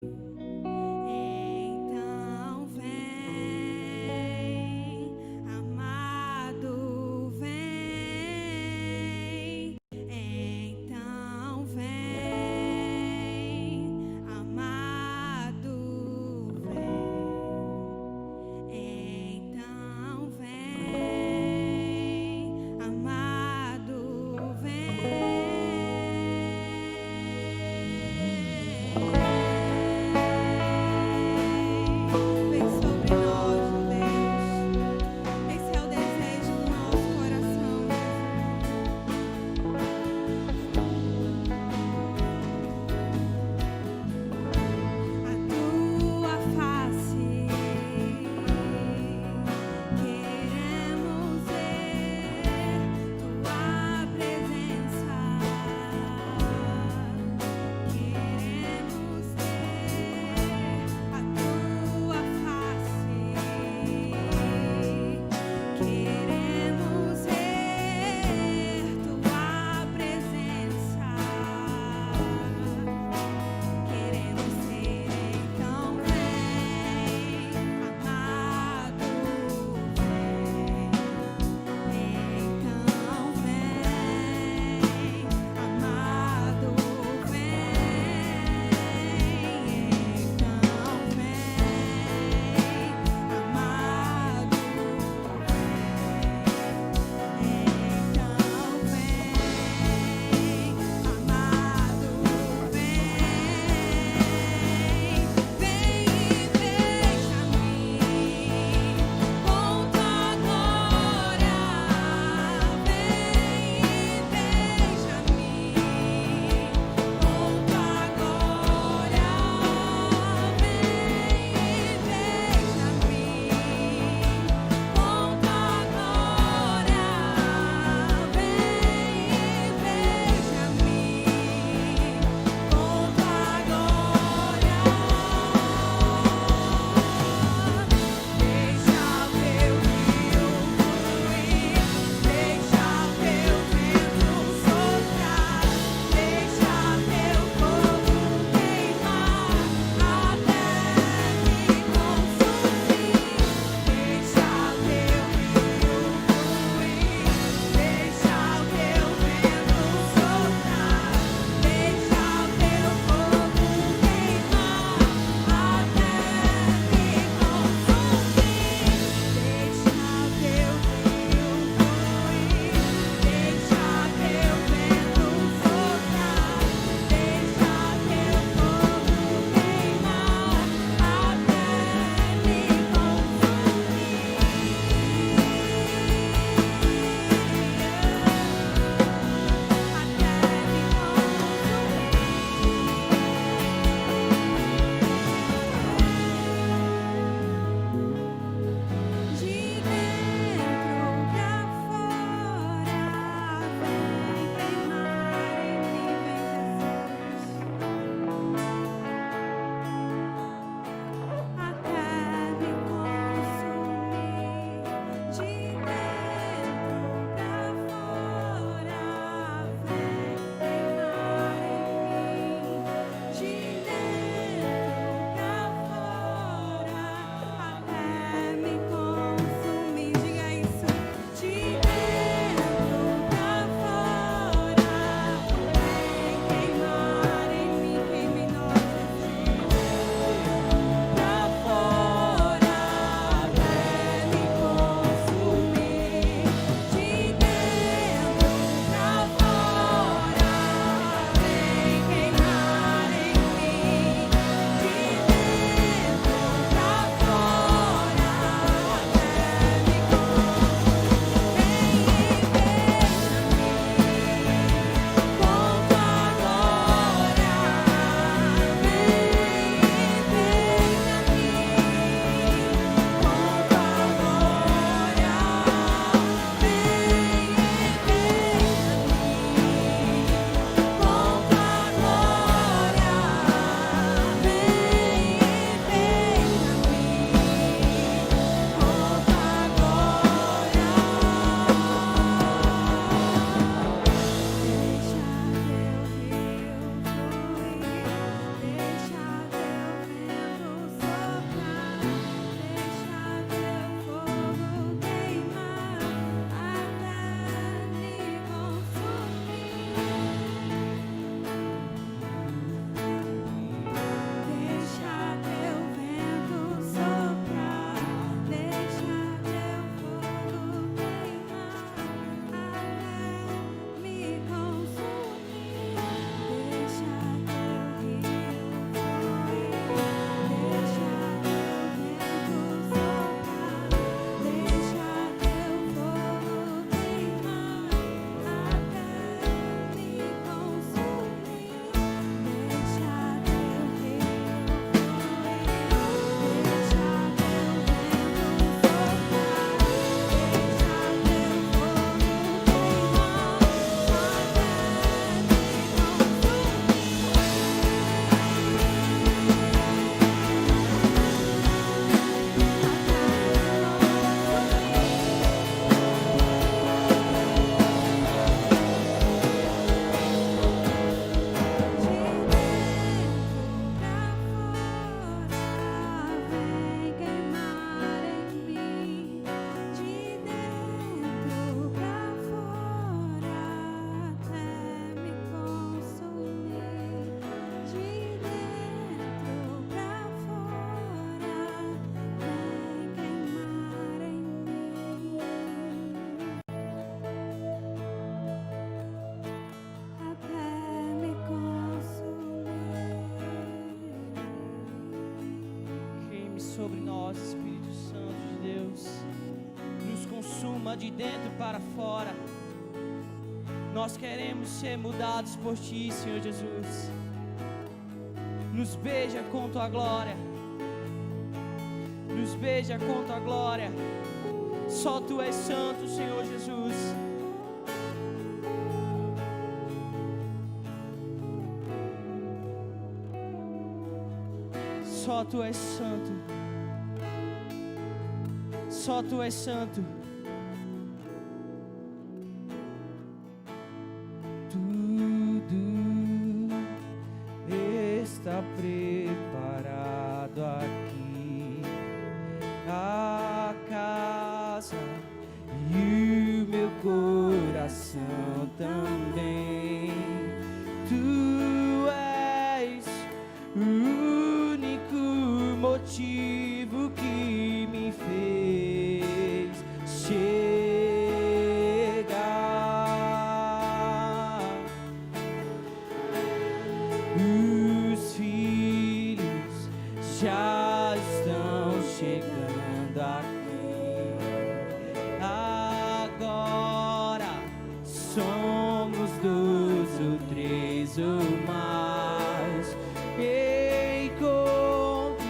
Então vem, amado, vem. Então vem, amado, vem. Então vem, amado, vem. transforma de dentro para fora. Nós queremos ser mudados por Ti, Senhor Jesus. Nos beija com Tua glória. Nos beija com Tua glória. Só Tu és santo, Senhor Jesus. Só Tu és santo. Só Tu és santo. Tudo está preparado aqui. A casa e o meu coração também. Tu és o único motivo que me fez chegar. Os filhos já estão chegando aqui. Agora somos 2 ou 3 ou mais. Encontre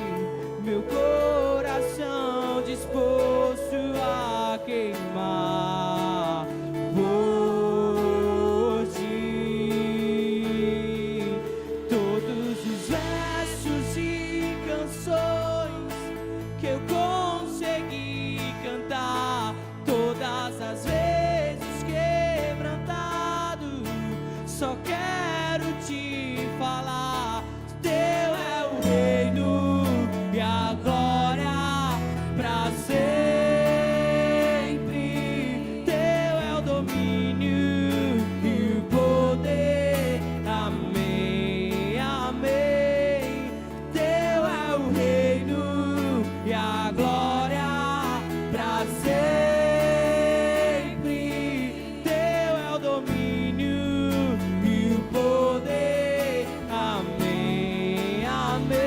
meu coração disposto a queimar por Ti. Todos os versos e canções que eu consegui cantar, todas as vezes quebrantado, só quero Te falar. Teu é o reino e a glória pra sempre. Teu é o domínio e o poder. Amém, amém. Teu é o reino e a glória pra sempre. Teu é o domínio e o poder. Amém, amém.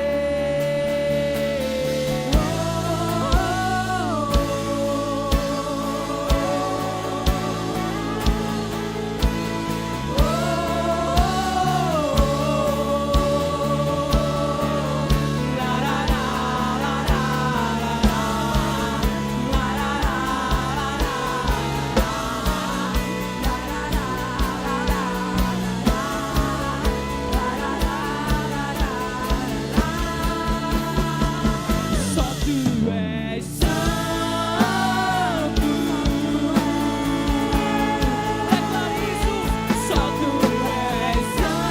Só Tu és santo. Declara isso. Só Tu és santo.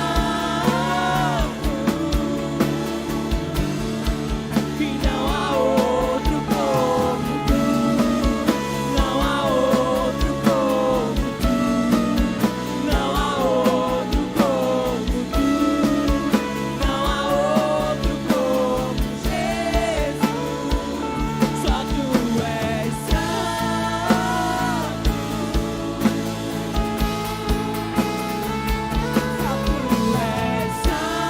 E não há outro como Tu. Não há outro como Tu. Não há outro como Tu. Não há outro como Jesus. Só Tu és santo. Só Tu és santo.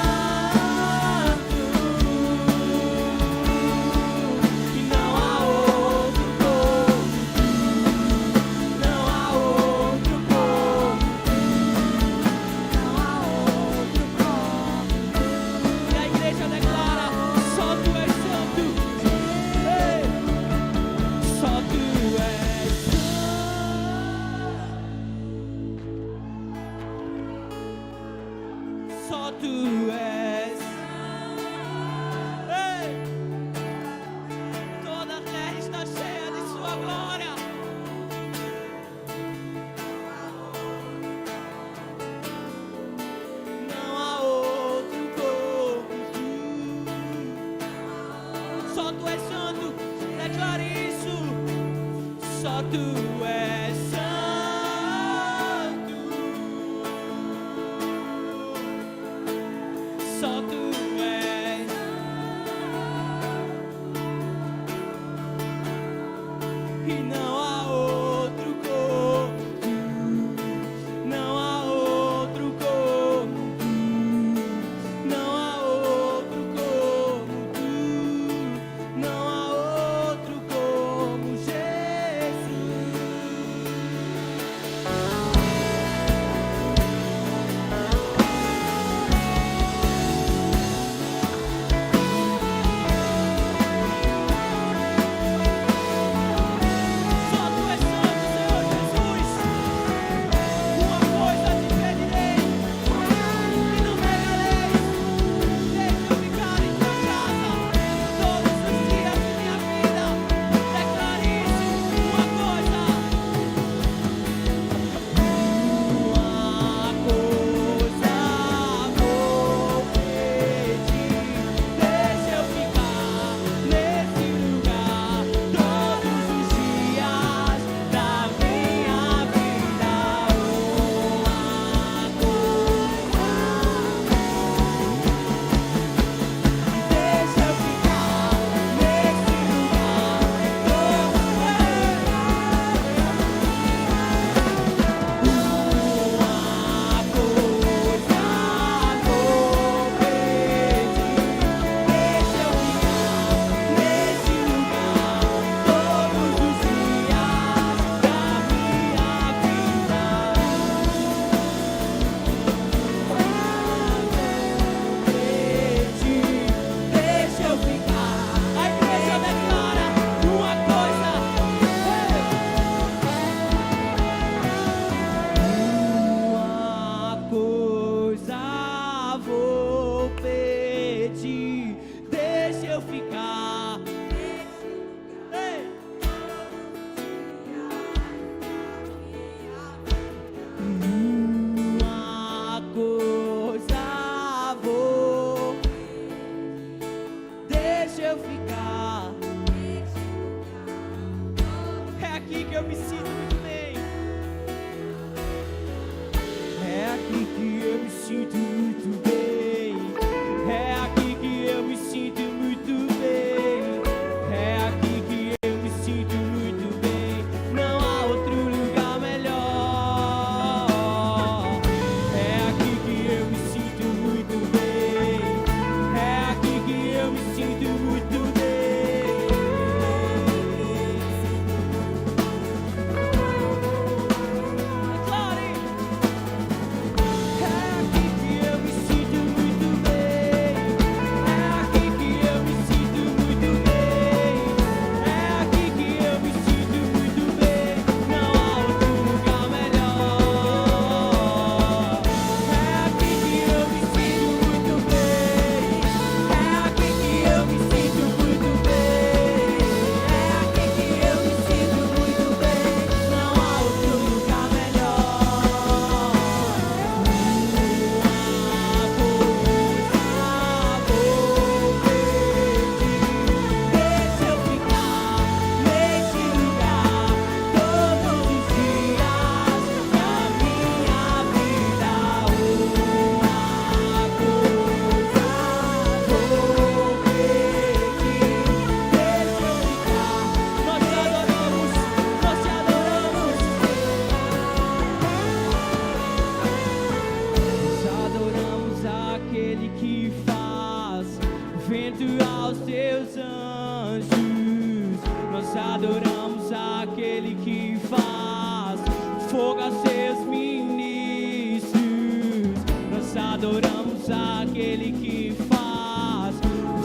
E não há outro como Tu. Não há outro como Tu. Não há outro como Tu. E a igreja declara: só Tu és santo. Ei! Só Tu és santo. Só Tu és. Ei! Toda a terra está cheia de Sua glória. Não há outro como Tu. Só Tu és santo. Declare isso. Só Tu és santo. Só Tu és. E não há outro como Tu. Não há outro como Tu. Não há outro como Tu. Não há outro como Jesus. eu me sinto muito bem. É aqui que eu me sinto muito bem. É aqui que eu me sinto muito bem. É aqui que eu me sinto muito bem. Não há outro lugar melhor. É aqui que eu me sinto muito bem. É aqui que eu me sinto muito bem. Declare! É aqui que eu me sinto muito bem. É aqui que eu me sinto muito bem. É aqui que eu me sinto muito bem. Não há outro lugar melhor. É aqui que eu me sinto muito bem. É aqui que eu me sinto muito bem. É aqui que eu me sinto muito bem. Não há outro lugar melhor. Deixa eu ficar nesse lugar todos os dias da minha vida. Uma coisa vou pedir. Deixa eu ficar. Nós te adoramos, nós te adoramos. Nós adoramos aquele que faz vento aos teus anjos. Nós adoramos aquele que faz fogo aos seus ministros. Nós adoramos aquele que faz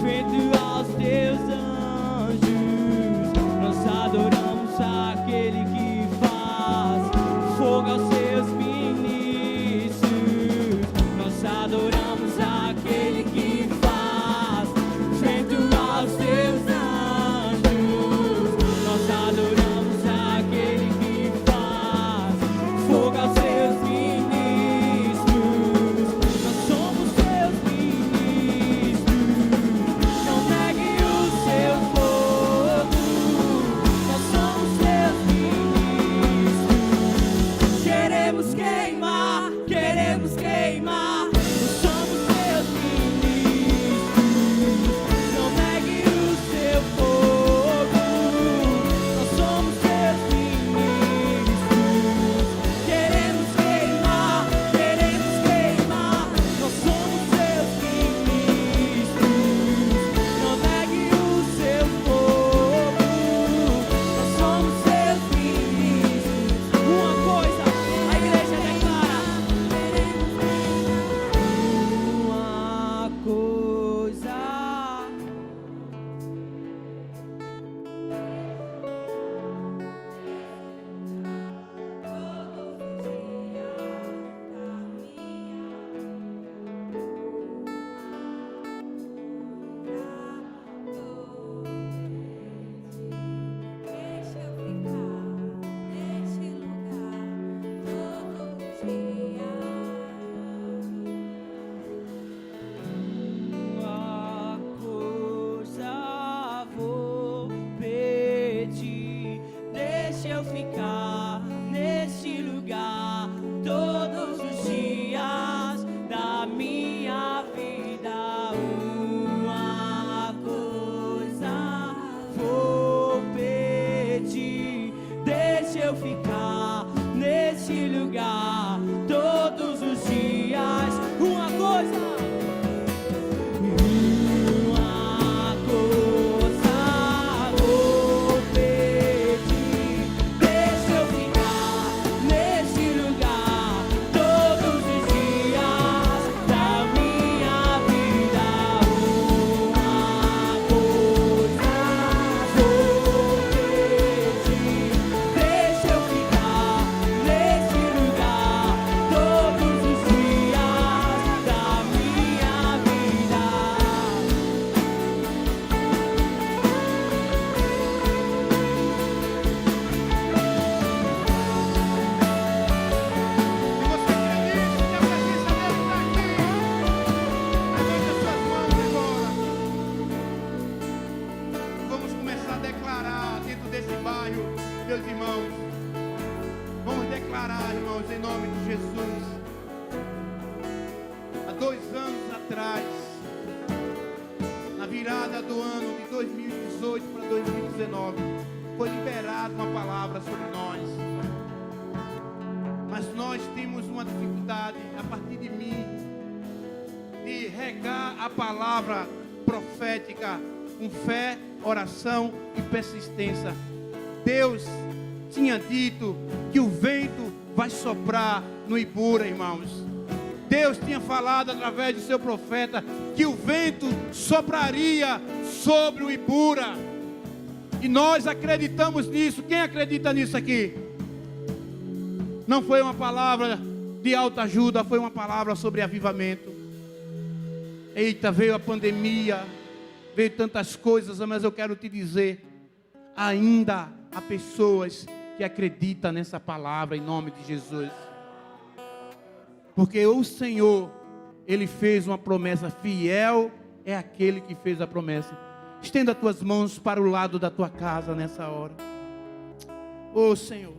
vento aos teus anjos. Nós adoramos aquele que faz fogo aos seus ministros. Nós adoramos aquele que faz vento aos teus anjos. Nós adoramos aquele que faz fogo aos seus ministros. Nós somos seus ministros. Não negue o seu fogo. Nós somos seus ministros. Queremos queimar, queremos queimar. Nós somos seus ministros. Não negue o seu fogo. Nós somos seus ministros. Queremos queimar, queremos queimar. Nós somos seus ministros. Não negue o seu fogo. Nós somos seus ministros. Uma coisa, a igreja declara. Uma coisa. Deixa eu ficar neste lugar todos os dias. Uma coisa vou pedir. Deixa eu ficar nesse lugar todos os dias da minha vida. Uma coisa vou pedir. Deixa eu ficar nesse lugar todos os dias. Uma coisa. Uma coisa vou pedir. Deixa eu ficar nesse lugar todos os dias da minha vida. Uma coisa vou pedir. Deixa eu ficar nesse lugar meus irmãos, vamos declarar, irmãos, em nome de Jesus. Há 2 anos atrás, na virada do ano de 2018 para 2019, foi liberada uma palavra sobre nós. Mas nós temos uma dificuldade, a partir de mim, de regar a palavra profética com fé, oração e persistência. Deus tinha dito que o vento vai soprar no Ibura, irmãos. Deus tinha falado através do seu profeta que o vento sopraria sobre o Ibura. E nós acreditamos nisso. Quem acredita nisso aqui? Não foi uma palavra de autoajuda, foi uma palavra sobre avivamento. Eita, veio a pandemia, veio tantas coisas, mas eu quero te dizer, ainda há pessoas que acreditam nessa palavra em nome de Jesus. Porque o Senhor, Ele fez uma promessa, fiel é aquele que fez a promessa. Estenda as tuas mãos para o lado da tua casa nessa hora. Oh Senhor,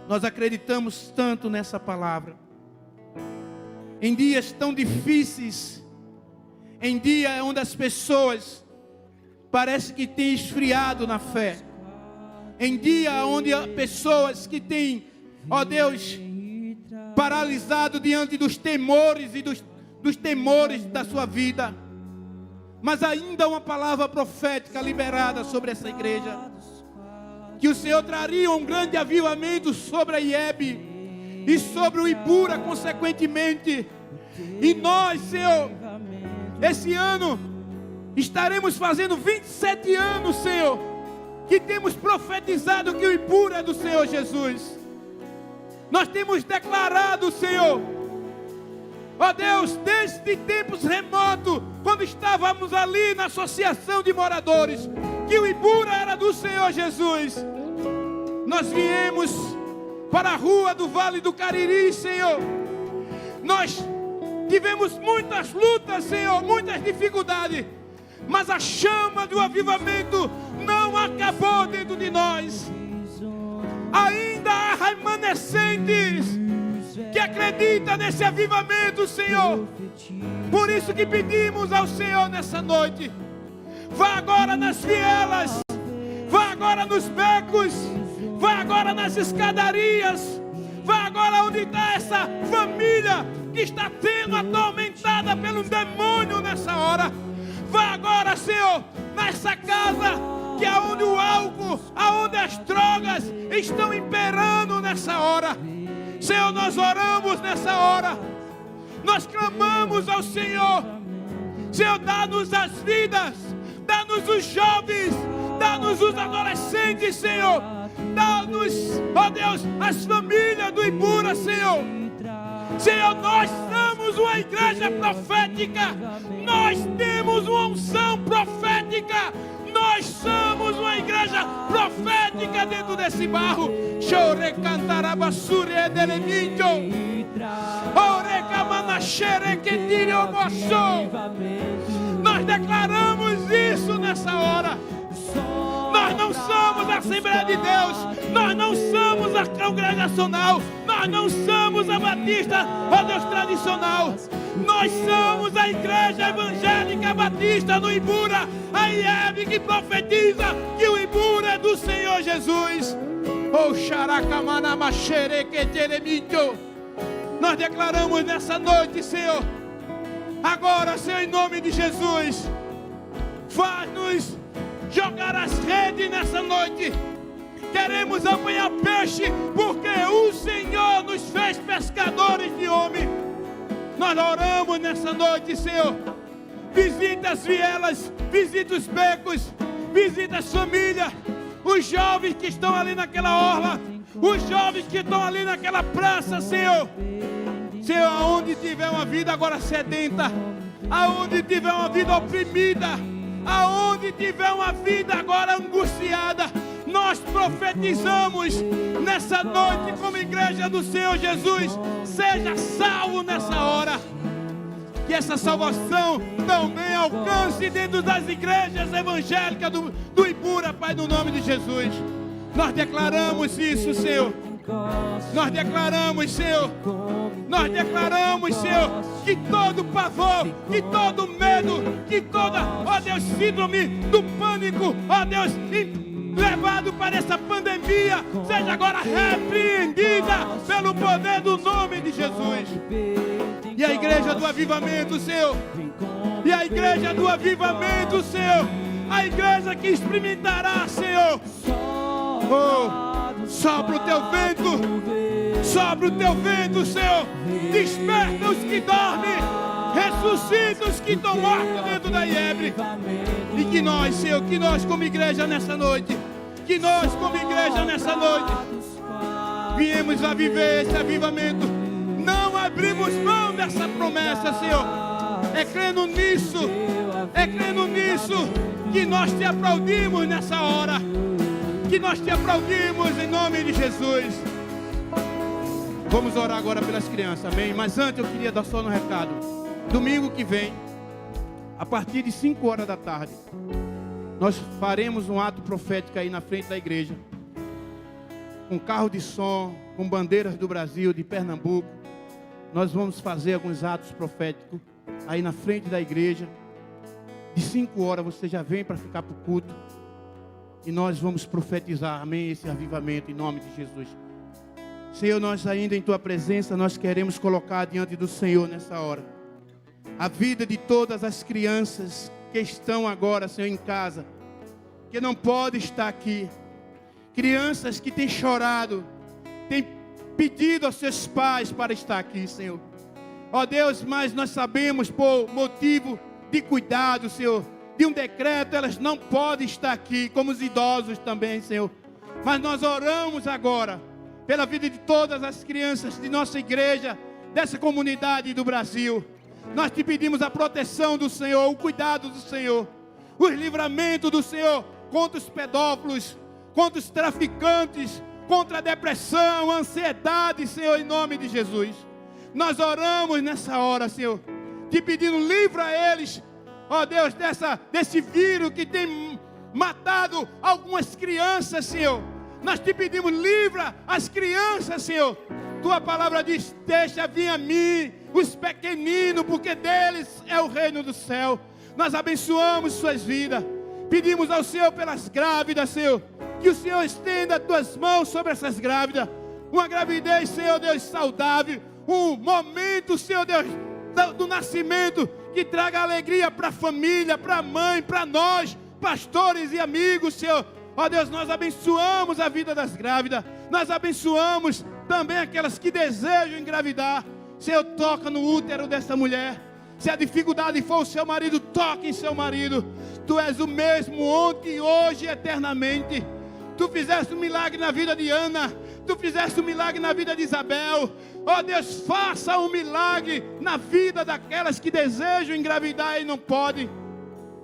nós acreditamos tanto nessa palavra. Em dias tão difíceis, em dia onde as pessoas parece que têm esfriado na fé, em dia onde há pessoas que têm, ó Deus, paralisado diante dos temores e dos temores da sua vida, mas ainda uma palavra profética liberada sobre essa igreja, que o Senhor traria um grande avivamento sobre a IEB e sobre o Ibura consequentemente. E nós, Senhor, esse ano estaremos fazendo 27 anos, Senhor, que temos profetizado que o Ibura é do Senhor Jesus. Nós temos declarado, Senhor, ó Deus, desde tempos remotos, quando estávamos ali na associação de moradores, que o Ibura era do Senhor Jesus. Nós viemos para a rua do Vale do Cariri, Senhor. Nós tivemos muitas lutas, Senhor, muitas dificuldades, mas a chama do avivamento não acabou dentro de nós. Ainda há remanescentes que acreditam nesse avivamento, Senhor. Por isso que pedimos ao Senhor nessa noite: vá agora nas vielas, vá agora nos becos, vá agora nas escadarias, vá agora onde está essa família que está sendo atormentada pelo demônio nessa hora. Vá agora, Senhor, nessa casa que é onde o álcool, aonde as drogas estão imperando nessa hora. Senhor, nós oramos nessa hora, nós clamamos ao Senhor. Senhor, dá-nos as vidas, dá-nos os jovens, dá-nos os adolescentes, Senhor. Dá-nos, ó Deus, as famílias do Ibura, Senhor. Senhor, nós somos uma igreja profética, nós temos uma unção profética, nós somos uma igreja profética dentro desse barro. Chore cantaraba sure delemito. Ore camanachere que tire o moço. Nós declaramos isso nessa hora. Nós não somos a Assembleia de Deus, nós não somos a congregacional, nós não somos a Batista, ó Deus, tradicional. Nós somos a Igreja Evangélica Batista no Ibura, a IEB, que profetiza que o Ibura é do Senhor Jesus. Oh, xaracamanamachere que teremito. Nós declaramos nessa noite, Senhor, agora, Senhor, em nome de Jesus, faz-nos jogar as redes nessa noite. Queremos apanhar peixe, porque o Senhor nos fez pescadores de homem. Nós oramos nessa noite, Senhor. Visita as vielas, visita os becos, visita as famílias, os jovens que estão ali naquela orla, os jovens que estão ali naquela praça, Senhor. Senhor, aonde tiver uma vida agora sedenta, aonde tiver uma vida oprimida, aonde tiver uma vida agora angustiada, nós profetizamos nessa noite como igreja do Senhor Jesus. Seja salvo nessa hora. Que essa salvação também alcance dentro das igrejas evangélicas do Ibura, Pai, no nome de Jesus. Nós declaramos isso, Senhor. Nós declaramos, Senhor. Nós declaramos, Senhor, que todo pavor, que todo medo, que toda, ó Deus, síndrome do pânico, ó Deus, levado para essa pandemia, seja agora repreendida pelo poder do nome de Jesus. E a igreja do avivamento, Senhor. E a igreja do avivamento, Senhor. A igreja que experimentará, Senhor. Oh, sopra o teu vento. Sopra o teu vento, Senhor. Desperta os que dormem. Ressuscita os que estão mortos dentro da iebre. E que nós, Senhor, que nós como igreja nessa noite, que nós como igreja nessa noite, viemos a viver esse avivamento. Não abrimos mão dessa promessa, Senhor. É crendo nisso, que nós te aplaudimos nessa hora. Que nós te aplaudimos em nome de Jesus. Vamos orar agora pelas crianças, amém? Mas antes eu queria dar só um recado. Domingo que vem, a partir de 5 horas da tarde, nós faremos um ato profético aí na frente da igreja. Com carro de som, com bandeiras do Brasil, de Pernambuco. Nós vamos fazer alguns atos proféticos aí na frente da igreja. De 5 horas você já vem para ficar para o culto. E nós vamos profetizar, amém, esse avivamento em nome de Jesus. Senhor, nós ainda em Tua presença, nós queremos colocar diante do Senhor nessa hora a vida de todas as crianças que estão agora, Senhor, em casa, que não podem estar aqui. Crianças que têm chorado, têm pedido aos seus pais para estar aqui, Senhor. Ó Deus, mas nós sabemos por motivo de cuidado, Senhor, de um decreto, elas não podem estar aqui, como os idosos também, Senhor. Mas nós oramos agora pela vida de todas as crianças de nossa igreja, dessa comunidade do Brasil. Nós te pedimos a proteção do Senhor, o cuidado do Senhor, o livramento do Senhor contra os pedófilos, contra os traficantes, contra a depressão, a ansiedade, Senhor, em nome de Jesus. Nós oramos nessa hora, Senhor, te pedindo, livra eles, ó Deus, desse vírus que tem matado algumas crianças, Senhor. Nós te pedimos, livra as crianças, Senhor. Tua palavra diz, deixa vir a mim os pequeninos, porque deles é o reino do céu. Nós abençoamos suas vidas. Pedimos ao Senhor pelas grávidas, Senhor, que o Senhor estenda as tuas mãos sobre essas grávidas. Uma gravidez, Senhor Deus, saudável. Um momento, Senhor Deus, do nascimento, que traga alegria para a família, para a mãe, para nós, pastores e amigos, Senhor. Ó Deus, nós abençoamos a vida das grávidas. Nós abençoamos também aquelas que desejam engravidar. Senhor, toca no útero dessa mulher. Se a dificuldade for o seu marido, toque em seu marido. Tu és o mesmo ontem, hoje e eternamente. Tu fizeste um milagre na vida de Ana. Tu fizeste um milagre na vida de Isabel. Ó Deus, faça um milagre na vida daquelas que desejam engravidar e não podem.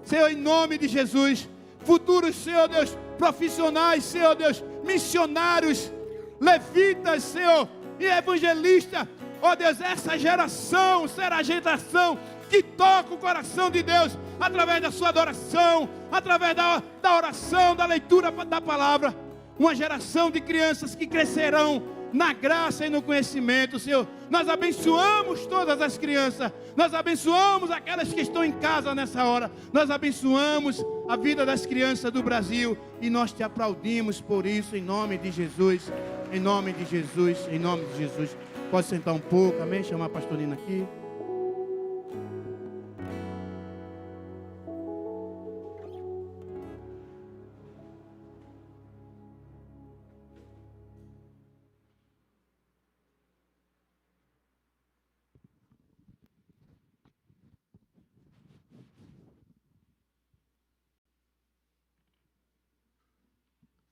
Senhor, em nome de Jesus. Futuros, Senhor Deus, profissionais, Senhor Deus, missionários, levitas, Senhor, e evangelistas. Ó Deus, essa geração será a geração que toca o coração de Deus através da sua adoração, através da oração, da leitura da palavra. Uma geração de crianças que crescerão na graça e no conhecimento, Senhor. Nós abençoamos todas as crianças. Nós abençoamos aquelas que estão em casa nessa hora. Nós abençoamos a vida das crianças do Brasil. E nós te aplaudimos por isso, em nome de Jesus. Em nome de Jesus, em nome de Jesus. Pode sentar um pouco, amém? Chamar a pastorina aqui.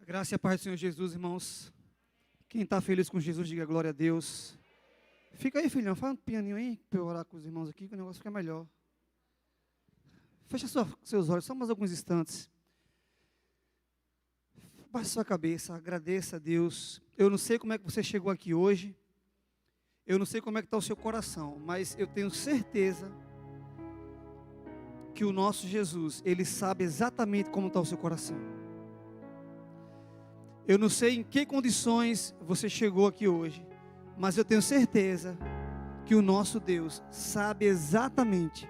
A graça e a paz do Senhor Jesus, irmãos. Quem está feliz com Jesus, diga glória a Deus. Fica aí, filhão, fala um pianinho aí, para eu orar com os irmãos aqui, que o negócio fica melhor. Fecha seus olhos, só mais alguns instantes. Baixe sua cabeça, agradeça a Deus. Eu não sei como é que você chegou aqui hoje. Eu não sei como é que está o seu coração, mas eu tenho certeza que o nosso Jesus, Ele sabe exatamente como está o seu coração. Eu não sei em que condições você chegou aqui hoje, mas eu tenho certeza que o nosso Deus sabe exatamente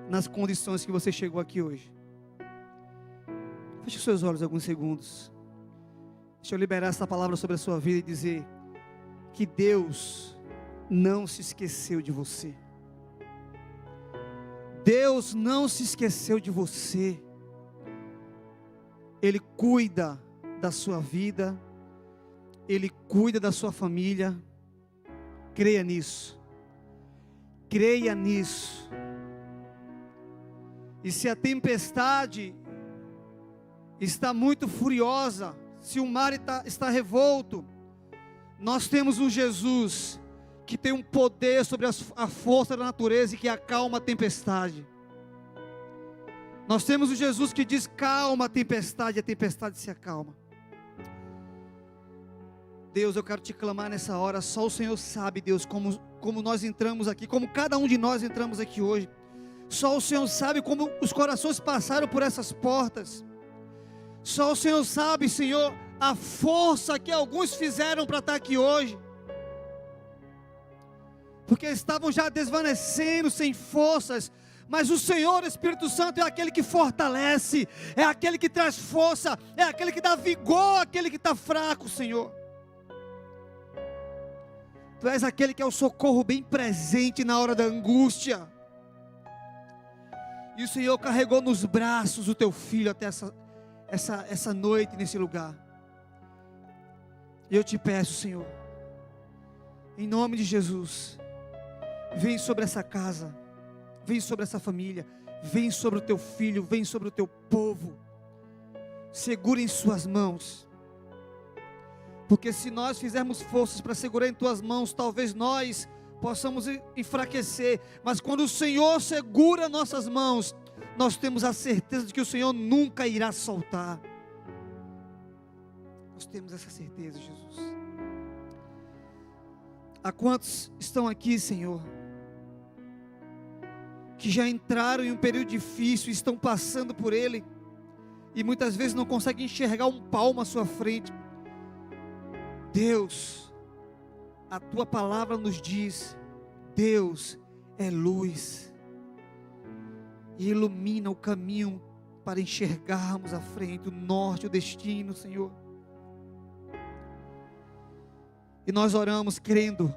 nas condições que você chegou aqui hoje. Feche os seus olhos alguns segundos. Deixa eu liberar essa palavra sobre a sua vida e dizer que Deus não se esqueceu de você. Deus não se esqueceu de você. Ele cuida da sua vida, Ele cuida da sua família. Creia nisso. Creia nisso. E se a tempestade está muito furiosa, se o mar está revolto, nós temos um Jesus que tem um poder sobre a força da natureza e que acalma a tempestade. Nós temos um Jesus que diz: calma a tempestade se acalma. Deus, eu quero te clamar nessa hora. Só o Senhor sabe, Deus, como nós entramos aqui, como cada um de nós entramos aqui hoje. Só o Senhor sabe como os corações passaram por essas portas. Só o Senhor sabe, Senhor, a força que alguns fizeram para estar aqui hoje, porque estavam já desvanecendo, sem forças. Mas o Senhor, Espírito Santo, é aquele que fortalece, é aquele que traz força, é aquele que dá vigor àquele que está fraco, Senhor. Tu és aquele que é o socorro bem presente na hora da angústia. E o Senhor carregou nos braços o teu filho até essa noite nesse lugar. E eu te peço, Senhor, em nome de Jesus, vem sobre essa casa, vem sobre essa família, vem sobre o teu filho, vem sobre o teu povo. Segura em suas mãos. Porque se nós fizermos forças para segurar em tuas mãos, talvez nós possamos enfraquecer. Mas quando o Senhor segura nossas mãos, nós temos a certeza de que o Senhor nunca irá soltar. Nós temos essa certeza, Jesus. Há quantos estão aqui, Senhor, que já entraram em um período difícil, estão passando por ele, e muitas vezes não conseguem enxergar um palmo à sua frente. Deus, a tua palavra nos diz: Deus é luz, e ilumina o caminho para enxergarmos à frente, o norte, o destino, Senhor. E nós oramos crendo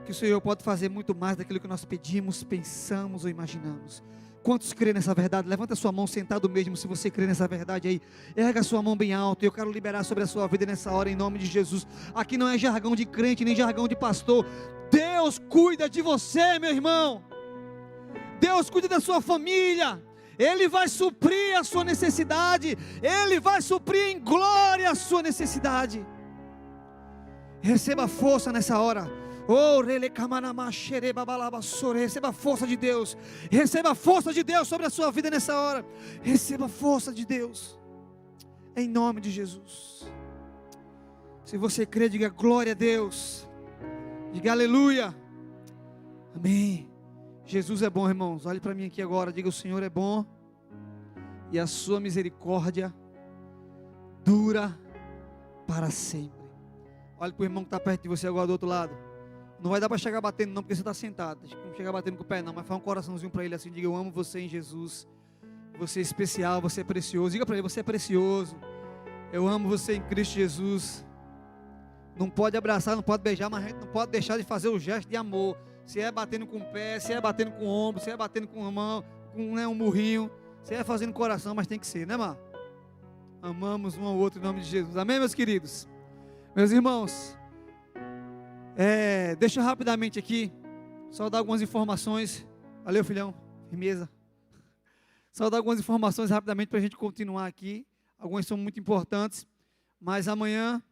que o Senhor pode fazer muito mais daquilo que nós pedimos, pensamos ou imaginamos. Quantos crêem nessa verdade? Levanta a sua mão sentado mesmo, se você crê nessa verdade aí. Erga a sua mão bem alto. Eu quero liberar sobre a sua vida nessa hora, em nome de Jesus. Aqui não é jargão de crente, nem jargão de pastor. Deus cuida de você, meu irmão. Deus cuida da sua família. Ele vai suprir a sua necessidade. Ele vai suprir em glória a sua necessidade. Receba força nessa hora. Oh, receba a força de Deus. Receba a força de Deus sobre a sua vida nessa hora. Receba a força de Deus, em nome de Jesus. Se você crê, diga glória a Deus. Diga aleluia. Amém. Jesus é bom, irmãos. Olhe para mim aqui agora. Diga: o Senhor é bom, e a sua misericórdia dura para sempre. Olhe para o irmão que está perto de você agora do outro lado. Não vai dar para chegar batendo não, porque você está sentado. Não chegar batendo com o pé não, mas faz um coraçãozinho para ele assim. Diga: eu amo você em Jesus. Você é especial, você é precioso. Diga para ele: você é precioso. Eu amo você em Cristo Jesus. Não pode abraçar, não pode beijar, mas a gente não pode deixar de fazer o gesto de amor. Se é batendo com o pé, se é batendo com o ombro, se é batendo com a mão, com um murrinho, se é fazendo coração, mas tem que ser, né, Mar? Amamos um ao outro em nome de Jesus. Amém, meus queridos? Meus irmãos, deixa eu rapidamente aqui, só dar algumas informações. Valeu, filhão, firmeza. Só dar algumas informações rapidamente para a gente continuar aqui. Algumas são muito importantes, mas amanhã,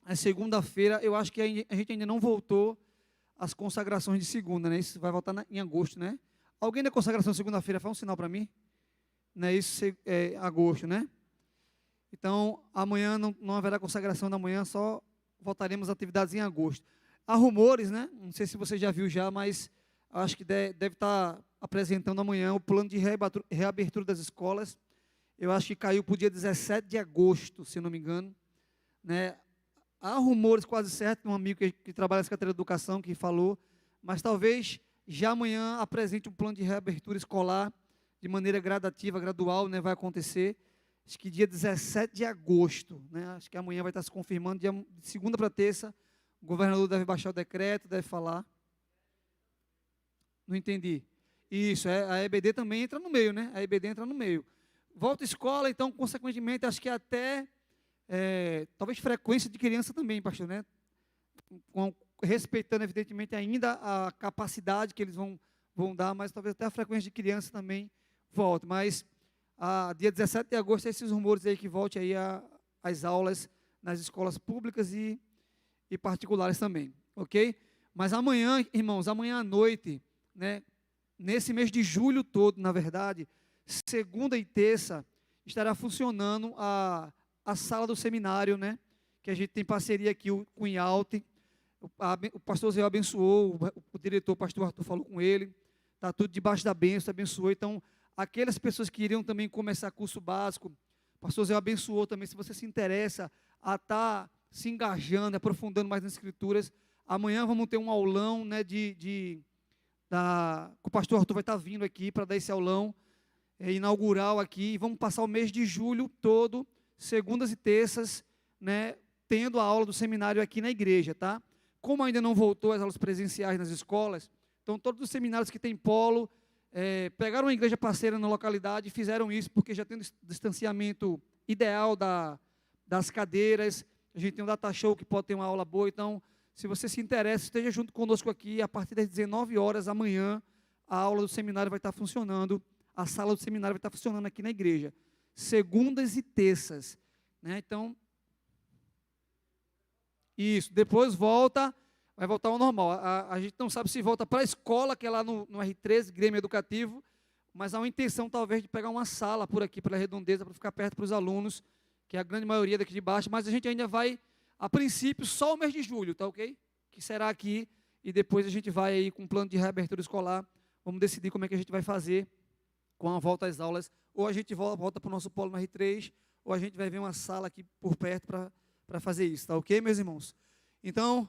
é segunda-feira, eu acho que a gente ainda não voltou às consagrações de segunda, né? Isso vai voltar em agosto, né? Alguém da consagração de segunda-feira, faz um sinal para mim. Não é isso, agosto, né? Então, amanhã não haverá consagração da manhã, só voltaremos às atividades em agosto. Há rumores, né? Não sei se você já viu já, mas acho que deve estar apresentando amanhã o plano de reabertura das escolas. Eu acho que caiu para o dia 17 de agosto, se não me engano. né? Há rumores quase certos, um amigo que trabalha na Secretaria de Educação que falou, mas talvez já amanhã apresente um plano de reabertura escolar de maneira gradativa, gradual, né? Vai acontecer, acho que dia 17 de agosto, né? Acho que amanhã vai estar se confirmando, de segunda para terça, o governador deve baixar o decreto, deve falar. Não entendi. Isso, a EBD também entra no meio, né? A EBD entra no meio. Volta à escola, então, consequentemente, acho que até, talvez frequência de criança também, pastor, né? Respeitando, evidentemente, ainda a capacidade que eles vão dar, mas talvez até a frequência de criança também volte. Mas, dia 17 de agosto, esses rumores aí que volte aí as aulas nas escolas públicas e particulares também, ok? Mas amanhã, irmãos, amanhã à noite, né? Nesse mês de julho todo, na verdade, segunda e terça, estará funcionando a sala do seminário, né? Que a gente tem parceria aqui com o IALT. O pastor Zé abençoou, o diretor, o pastor Arthur, falou com ele. Está tudo debaixo da bênção, abençoou. Então, aquelas pessoas que iriam também começar curso básico, o pastor Zé abençoou também. Se você se interessa a estar se engajando, aprofundando mais nas escrituras, amanhã vamos ter um aulão, né, o pastor Arthur vai estar vindo aqui para dar esse aulão inaugural aqui, e vamos passar o mês de julho todo, segundas e terças, né, tendo a aula do seminário aqui na igreja, tá? Como ainda não voltou as aulas presenciais nas escolas, então todos os seminários que tem polo, pegaram uma igreja parceira na localidade e fizeram isso, porque já tem o distanciamento ideal das cadeiras, a gente tem um data show que pode ter uma aula boa, então, se você se interessa, esteja junto conosco aqui, a partir das 19 horas amanhã, a aula do seminário vai estar funcionando, a sala do seminário vai estar funcionando aqui na igreja, segundas e terças, né? Então, isso, depois vai voltar ao normal, a gente não sabe se volta para a escola, que é lá no R13, Grêmio Educativo, mas há uma intenção talvez de pegar uma sala por aqui, pela redondeza, para ficar perto para os alunos, que é a grande maioria daqui de baixo, mas a gente ainda vai, a princípio, só o mês de julho, tá ok? Que será aqui, e depois a gente vai aí com um plano de reabertura escolar, vamos decidir como é que a gente vai fazer com a volta às aulas, ou a gente volta para o nosso polo no R3, ou a gente vai ver uma sala aqui por perto para fazer isso, tá ok, meus irmãos? Então,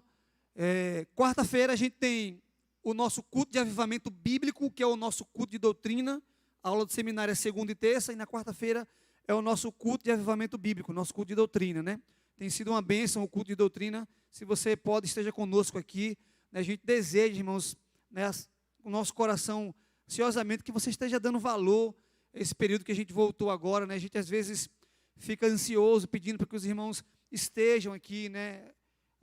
quarta-feira a gente tem o nosso culto de avivamento bíblico, que é o nosso culto de doutrina, a aula do seminário é segunda e terça, e na quarta-feira é o nosso culto de avivamento bíblico, nosso culto de doutrina, né? Tem sido uma bênção o culto de doutrina. Se você pode, esteja conosco aqui. Né? A gente deseja, irmãos, né, o nosso coração, ansiosamente, que você esteja dando valor a esse período que a gente voltou agora. Né? A gente, às vezes, fica ansioso, pedindo para que os irmãos estejam aqui. Né?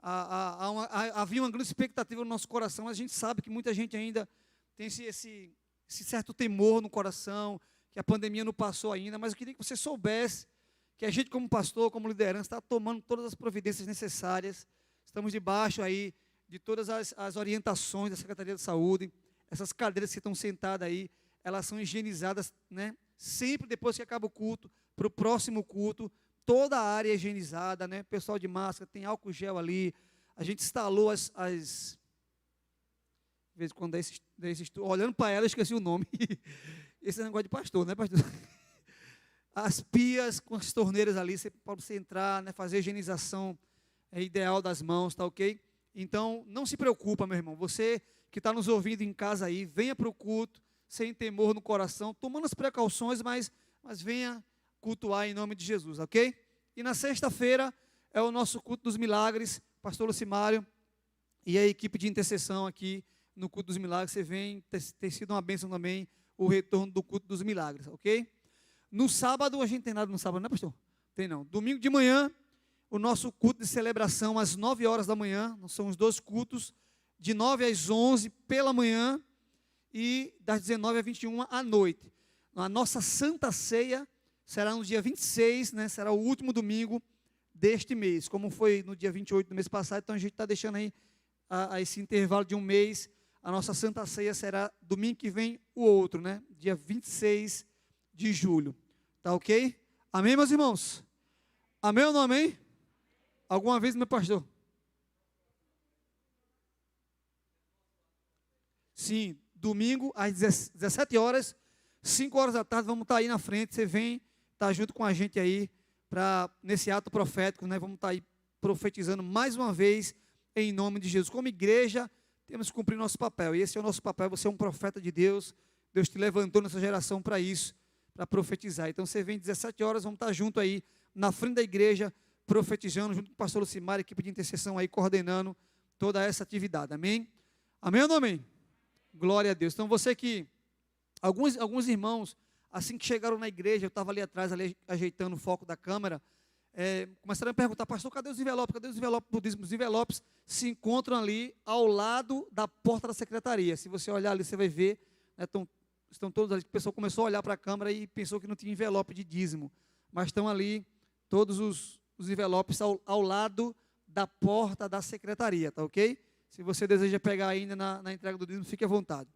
Havia uma grande expectativa no nosso coração, mas a gente sabe que muita gente ainda tem esse certo temor no coração, que a pandemia não passou ainda, mas eu queria que você soubesse que a gente, como pastor, como liderança, está tomando todas as providências necessárias. Estamos debaixo aí de todas as orientações da Secretaria de Saúde. Essas cadeiras que estão sentadas aí, elas são higienizadas, né? Sempre depois que acaba o culto, para o próximo culto, toda a área é higienizada, né? Pessoal de máscara, tem álcool gel ali. A gente instalou de vez em quando, olhando para ela, eu esqueci o nome. Esse é negócio de pastor, né, pastor? As pias com as torneiras ali, para você entrar, né, fazer a higienização ideal das mãos, tá ok? Então, não se preocupa, meu irmão. Você que está nos ouvindo em casa aí, venha para o culto, sem temor no coração, tomando as precauções, mas venha cultuar em nome de Jesus, ok? E na sexta-feira é o nosso culto dos milagres, pastor Lucimário e a equipe de intercessão aqui no culto dos milagres. Você vem, tem sido uma bênção também o retorno do culto dos milagres, ok? No sábado, a gente tem nada no sábado, não é, pastor? Tem não. Domingo de manhã, o nosso culto de celebração às 9 horas da manhã, são os 2 cultos, de 9 às 11 pela manhã e das 19 às 21 à noite. A nossa Santa Ceia será no dia 26, né, será o último domingo deste mês, como foi no dia 28 do mês passado, então a gente está deixando aí a esse intervalo de um mês. A nossa Santa Ceia será domingo que vem o outro, né, dia 26 de julho. Tá ok? Amém, meus irmãos? Amém ou não amém? Alguma vez, meu pastor? Sim, domingo às 17 horas, 5 horas da tarde, vamos estar aí na frente. Você vem, tá junto com a gente aí, nesse ato profético, né? Vamos estar aí profetizando mais uma vez em nome de Jesus. Como igreja, temos que cumprir nosso papel, e esse é o nosso papel. Você é um profeta de Deus, Deus te levantou nessa geração para isso, para profetizar. Então você vem 17 horas, vamos estar junto aí, na frente da igreja, profetizando, junto com o pastor Lucimar, equipe de intercessão aí, coordenando toda essa atividade, amém? Amém ou não amém? Glória a Deus. Então você que, alguns irmãos, assim que chegaram na igreja, eu estava ali atrás, ali, ajeitando o foco da câmera, começaram a perguntar, pastor, cadê os envelopes? Cadê os envelopes budismo? Os envelopes se encontram ali, ao lado da porta da secretaria. Se você olhar ali, você vai ver, né, estão todos ali. A pessoa começou a olhar para a câmera e pensou que não tinha envelope de dízimo, mas estão ali todos os envelopes ao lado da porta da secretaria, tá ok? Se você deseja pegar ainda na entrega do dízimo, fique à vontade.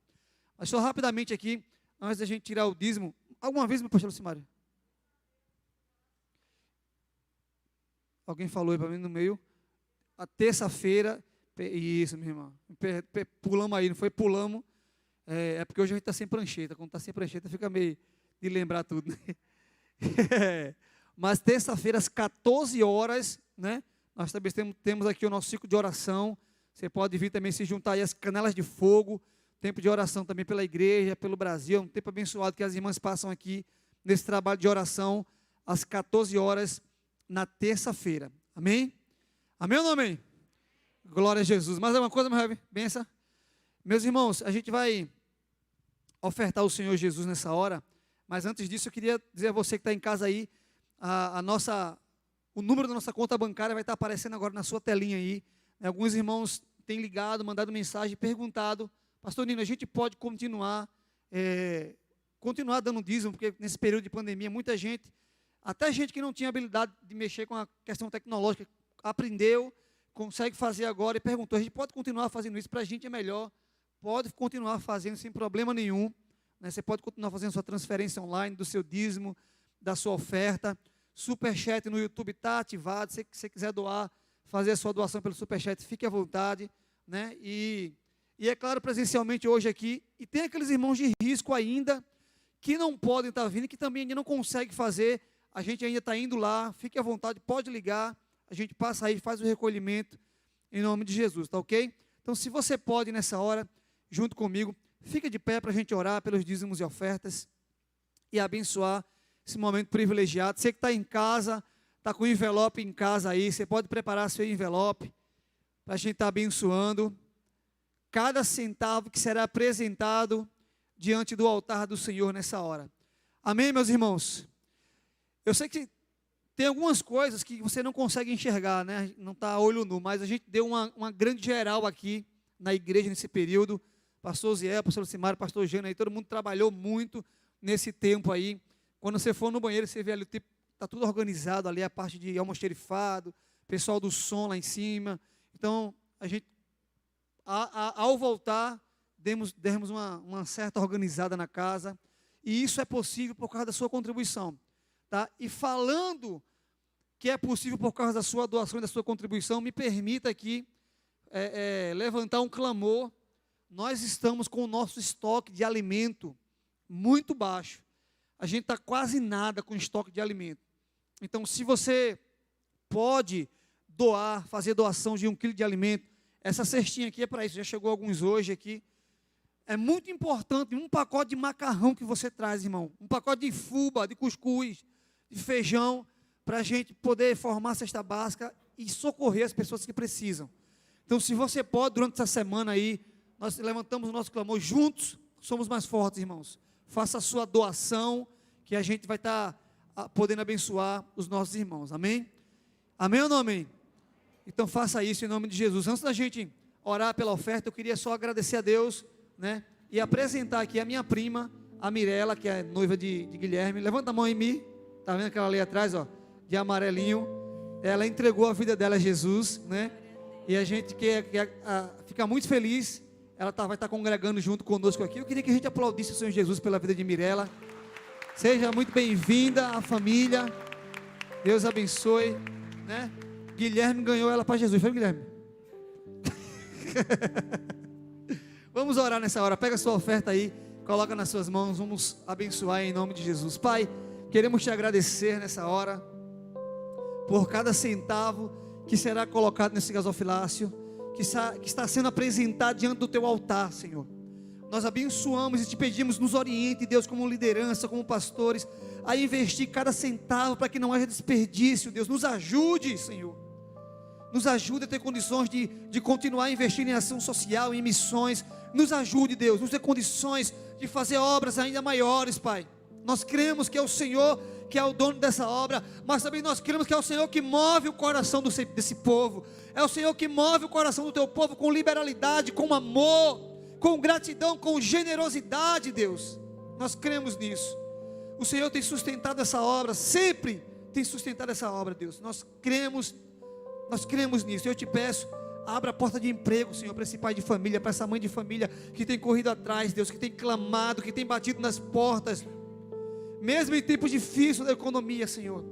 Mas só rapidamente aqui, antes da gente tirar o dízimo, alguma vez, meu pastor Lucimário? Alguém falou aí para mim no meio, a terça-feira, isso, minha irmã, pulamos aí, não foi? Pulamos, é porque hoje a gente está sem prancheta, quando está sem prancheta fica meio de lembrar tudo, né? Mas terça-feira às 14 horas, né, nós também temos aqui o nosso ciclo de oração, você pode vir também se juntar aí às canelas de fogo, tempo de oração também pela igreja, pelo Brasil, um tempo abençoado que as irmãs passam aqui, nesse trabalho de oração, às 14 horas, na terça-feira, amém? Amém ou não amém? Glória a Jesus. Mais alguma coisa, meu Reb? Benção? Meus irmãos, a gente vai ofertar o Senhor Jesus nessa hora, mas antes disso eu queria dizer a você que está em casa aí, o número da nossa conta bancária vai estar aparecendo agora na sua telinha aí. Alguns irmãos têm ligado, mandado mensagem, perguntado, pastor Nino, a gente pode continuar dando dízimo, porque nesse período de pandemia, muita gente, até gente que não tinha habilidade de mexer com a questão tecnológica, aprendeu, consegue fazer agora e perguntou, a gente pode continuar fazendo isso, para a gente é melhor, pode continuar fazendo sem problema nenhum, né? Você pode continuar fazendo sua transferência online, do seu dízimo, da sua oferta, Superchat no YouTube está ativado, se você quiser doar, fazer a sua doação pelo Superchat, fique à vontade, né? E é claro, presencialmente hoje aqui, e tem aqueles irmãos de risco ainda, que não podem estar vindo, que também ainda não conseguem fazer, a gente ainda está indo lá, fique à vontade, pode ligar, a gente passa aí, faz o recolhimento, em nome de Jesus, tá ok? Então, se você pode nessa hora, junto comigo, fica de pé para a gente orar pelos dízimos e ofertas, e abençoar esse momento privilegiado. Você que está em casa, está com o envelope em casa aí, você pode preparar seu envelope, para a gente estar abençoando, cada centavo que será apresentado diante do altar do Senhor nessa hora. Amém, meus irmãos? Eu sei que tem algumas coisas que você não consegue enxergar, né? Não está a olho nu, mas a gente deu uma grande geral aqui na igreja nesse período. Pastor Ziel, pastor Lucimar, pastor Jana, aí todo mundo trabalhou muito nesse tempo aí. Quando você for no banheiro, você vê ali, está tudo organizado ali, a parte de almoxerifado, pessoal do som lá em cima. Então, a gente, ao voltar, demos uma certa organizada na casa, e isso é possível por causa da sua contribuição. Tá? E falando que é possível por causa da sua doação e da sua contribuição, me permita aqui levantar um clamor. Nós estamos com o nosso estoque de alimento muito baixo. A gente está quase nada com estoque de alimento. Então, se você pode doar, fazer doação de 1 quilo de alimento, essa cestinha aqui é para isso, já chegou alguns hoje aqui. É muito importante, um pacote de macarrão que você traz, irmão, um pacote de fubá, de cuscuz, de feijão, para a gente poder formar a cesta básica e socorrer as pessoas que precisam. Então, se você pode, durante essa semana aí, nós levantamos o nosso clamor, juntos somos mais fortes, irmãos. Faça a sua doação, que a gente vai estar podendo abençoar os nossos irmãos, amém? Amém ou não amém? Então faça isso em nome de Jesus. Antes da gente orar pela oferta, eu queria só agradecer a Deus, né? E apresentar aqui a minha prima, a Mirela, que é noiva de Guilherme. Levanta a mão em mim, tá vendo aquela ali atrás, ó, de amarelinho? Ela entregou a vida dela a Jesus, né? E a gente fica muito feliz. Ela vai estar congregando junto conosco aqui. Eu queria que a gente aplaudisse o Senhor Jesus pela vida de Mirela. Seja muito bem-vinda à família. Deus abençoe, né? Guilherme ganhou ela para Jesus. Foi, Guilherme? Vamos orar nessa hora. Pega a sua oferta aí, coloca nas suas mãos. Vamos abençoar em nome de Jesus. Pai, queremos te agradecer nessa hora por cada centavo que será colocado nesse gasofilácio, que está sendo apresentado diante do teu altar, Senhor. Nós abençoamos e te pedimos, nos oriente, Deus, como liderança, como pastores, a investir cada centavo para que não haja desperdício, Deus. Nos ajude, Senhor. Nos ajude a ter condições de continuar investindo em ação social, em missões. Nos ajude, Deus, nos dê condições de fazer obras ainda maiores, Pai. Nós cremos que é o Senhor que é o dono dessa obra, mas também nós cremos que é o Senhor que move o coração desse povo. É o Senhor que move o coração do teu povo com liberalidade, com amor, com gratidão, com generosidade, Deus. Nós cremos nisso. O Senhor tem sustentado essa obra, sempre tem sustentado essa obra, Deus. Nós cremos nisso. Eu te peço, abra a porta de emprego, Senhor, para esse pai de família, para essa mãe de família que tem corrido atrás, Deus, que tem clamado, que tem batido nas portas, mesmo em tempos difíceis da economia, Senhor.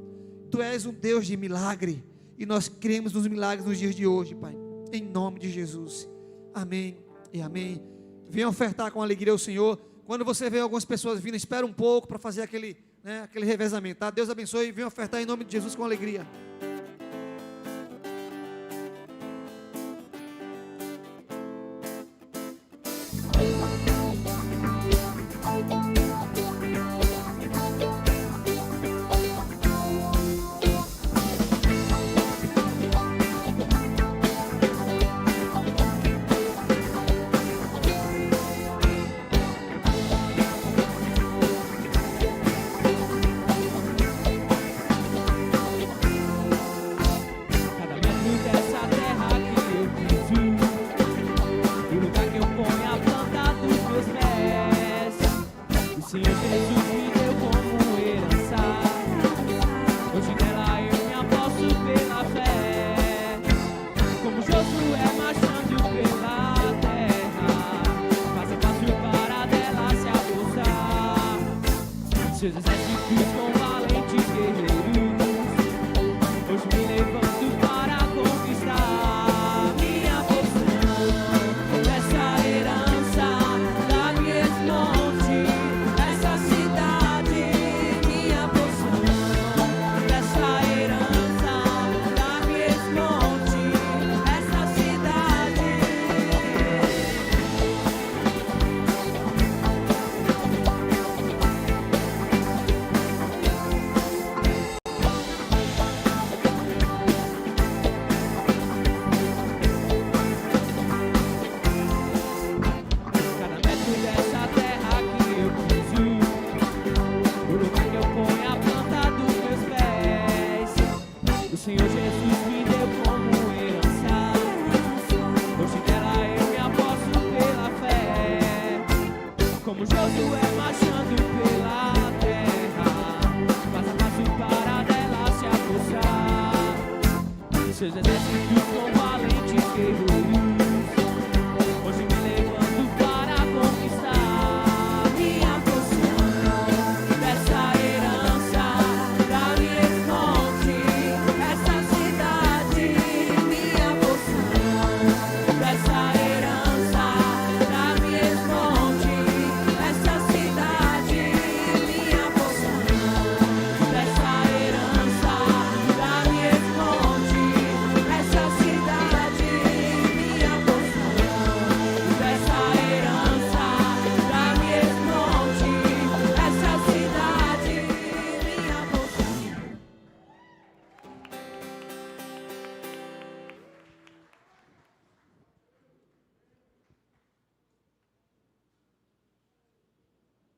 Tu és um Deus de milagre, e nós cremos nos milagres nos dias de hoje, Pai, em nome de Jesus. Amém e amém. Venha ofertar com alegria ao Senhor. Quando você vê algumas pessoas vindo, espera um pouco para fazer aquele revezamento, tá? Deus abençoe e venha ofertar em nome de Jesus com alegria.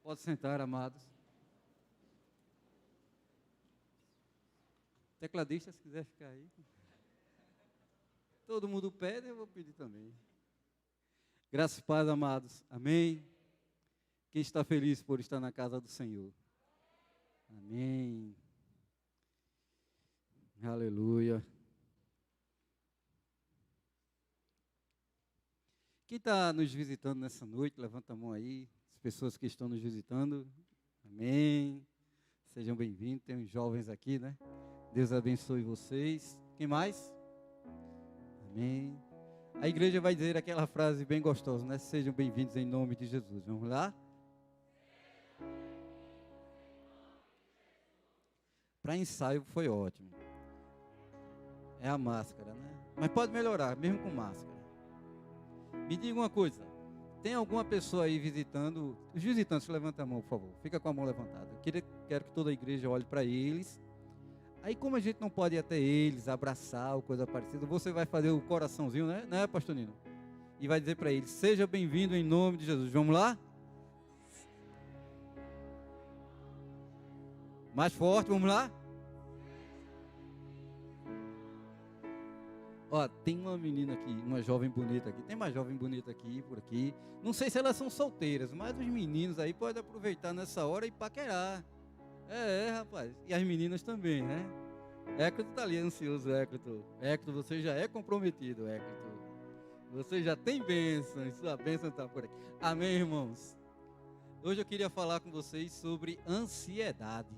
Pode sentar, amados. Tecladista, se quiser ficar aí. Todo mundo pede, eu vou pedir também. Graças e paz, amados. Amém. Quem está feliz por estar na casa do Senhor? Amém. Aleluia. Quem está nos visitando nessa noite, levanta a mão aí. Pessoas que estão nos visitando, amém, sejam bem-vindos. Tem uns jovens aqui, né? Deus abençoe vocês. Quem mais? Amém. A igreja vai dizer aquela frase bem gostosa, né? Sejam bem-vindos em nome de Jesus. Vamos lá? Para ensaio foi ótimo. É a máscara, né? Mas pode melhorar, mesmo com máscara. Me diga uma coisa. Tem alguma pessoa aí visitando? Os visitantes, levanta a mão, por favor. Fica com a mão levantada. Quero que toda a igreja olhe para eles. Aí, como a gente não pode ir até eles, abraçar ou coisa parecida, você vai fazer o coraçãozinho, né, pastor Nino? E vai dizer para eles: seja bem-vindo em nome de Jesus. Vamos lá? Mais forte, vamos lá? Ó, tem uma menina aqui, uma jovem bonita aqui. Tem uma jovem bonita aqui, por aqui. Não sei se elas são solteiras, mas os meninos aí podem aproveitar nessa hora e paquerar. Rapaz. E as meninas também, né? Éclito tá ali ansioso, Éclito. Éclito, você já é comprometido, Éclito. Você já tem bênção, e sua bênção está por aqui. Amém, irmãos? Hoje eu queria falar com vocês sobre ansiedade.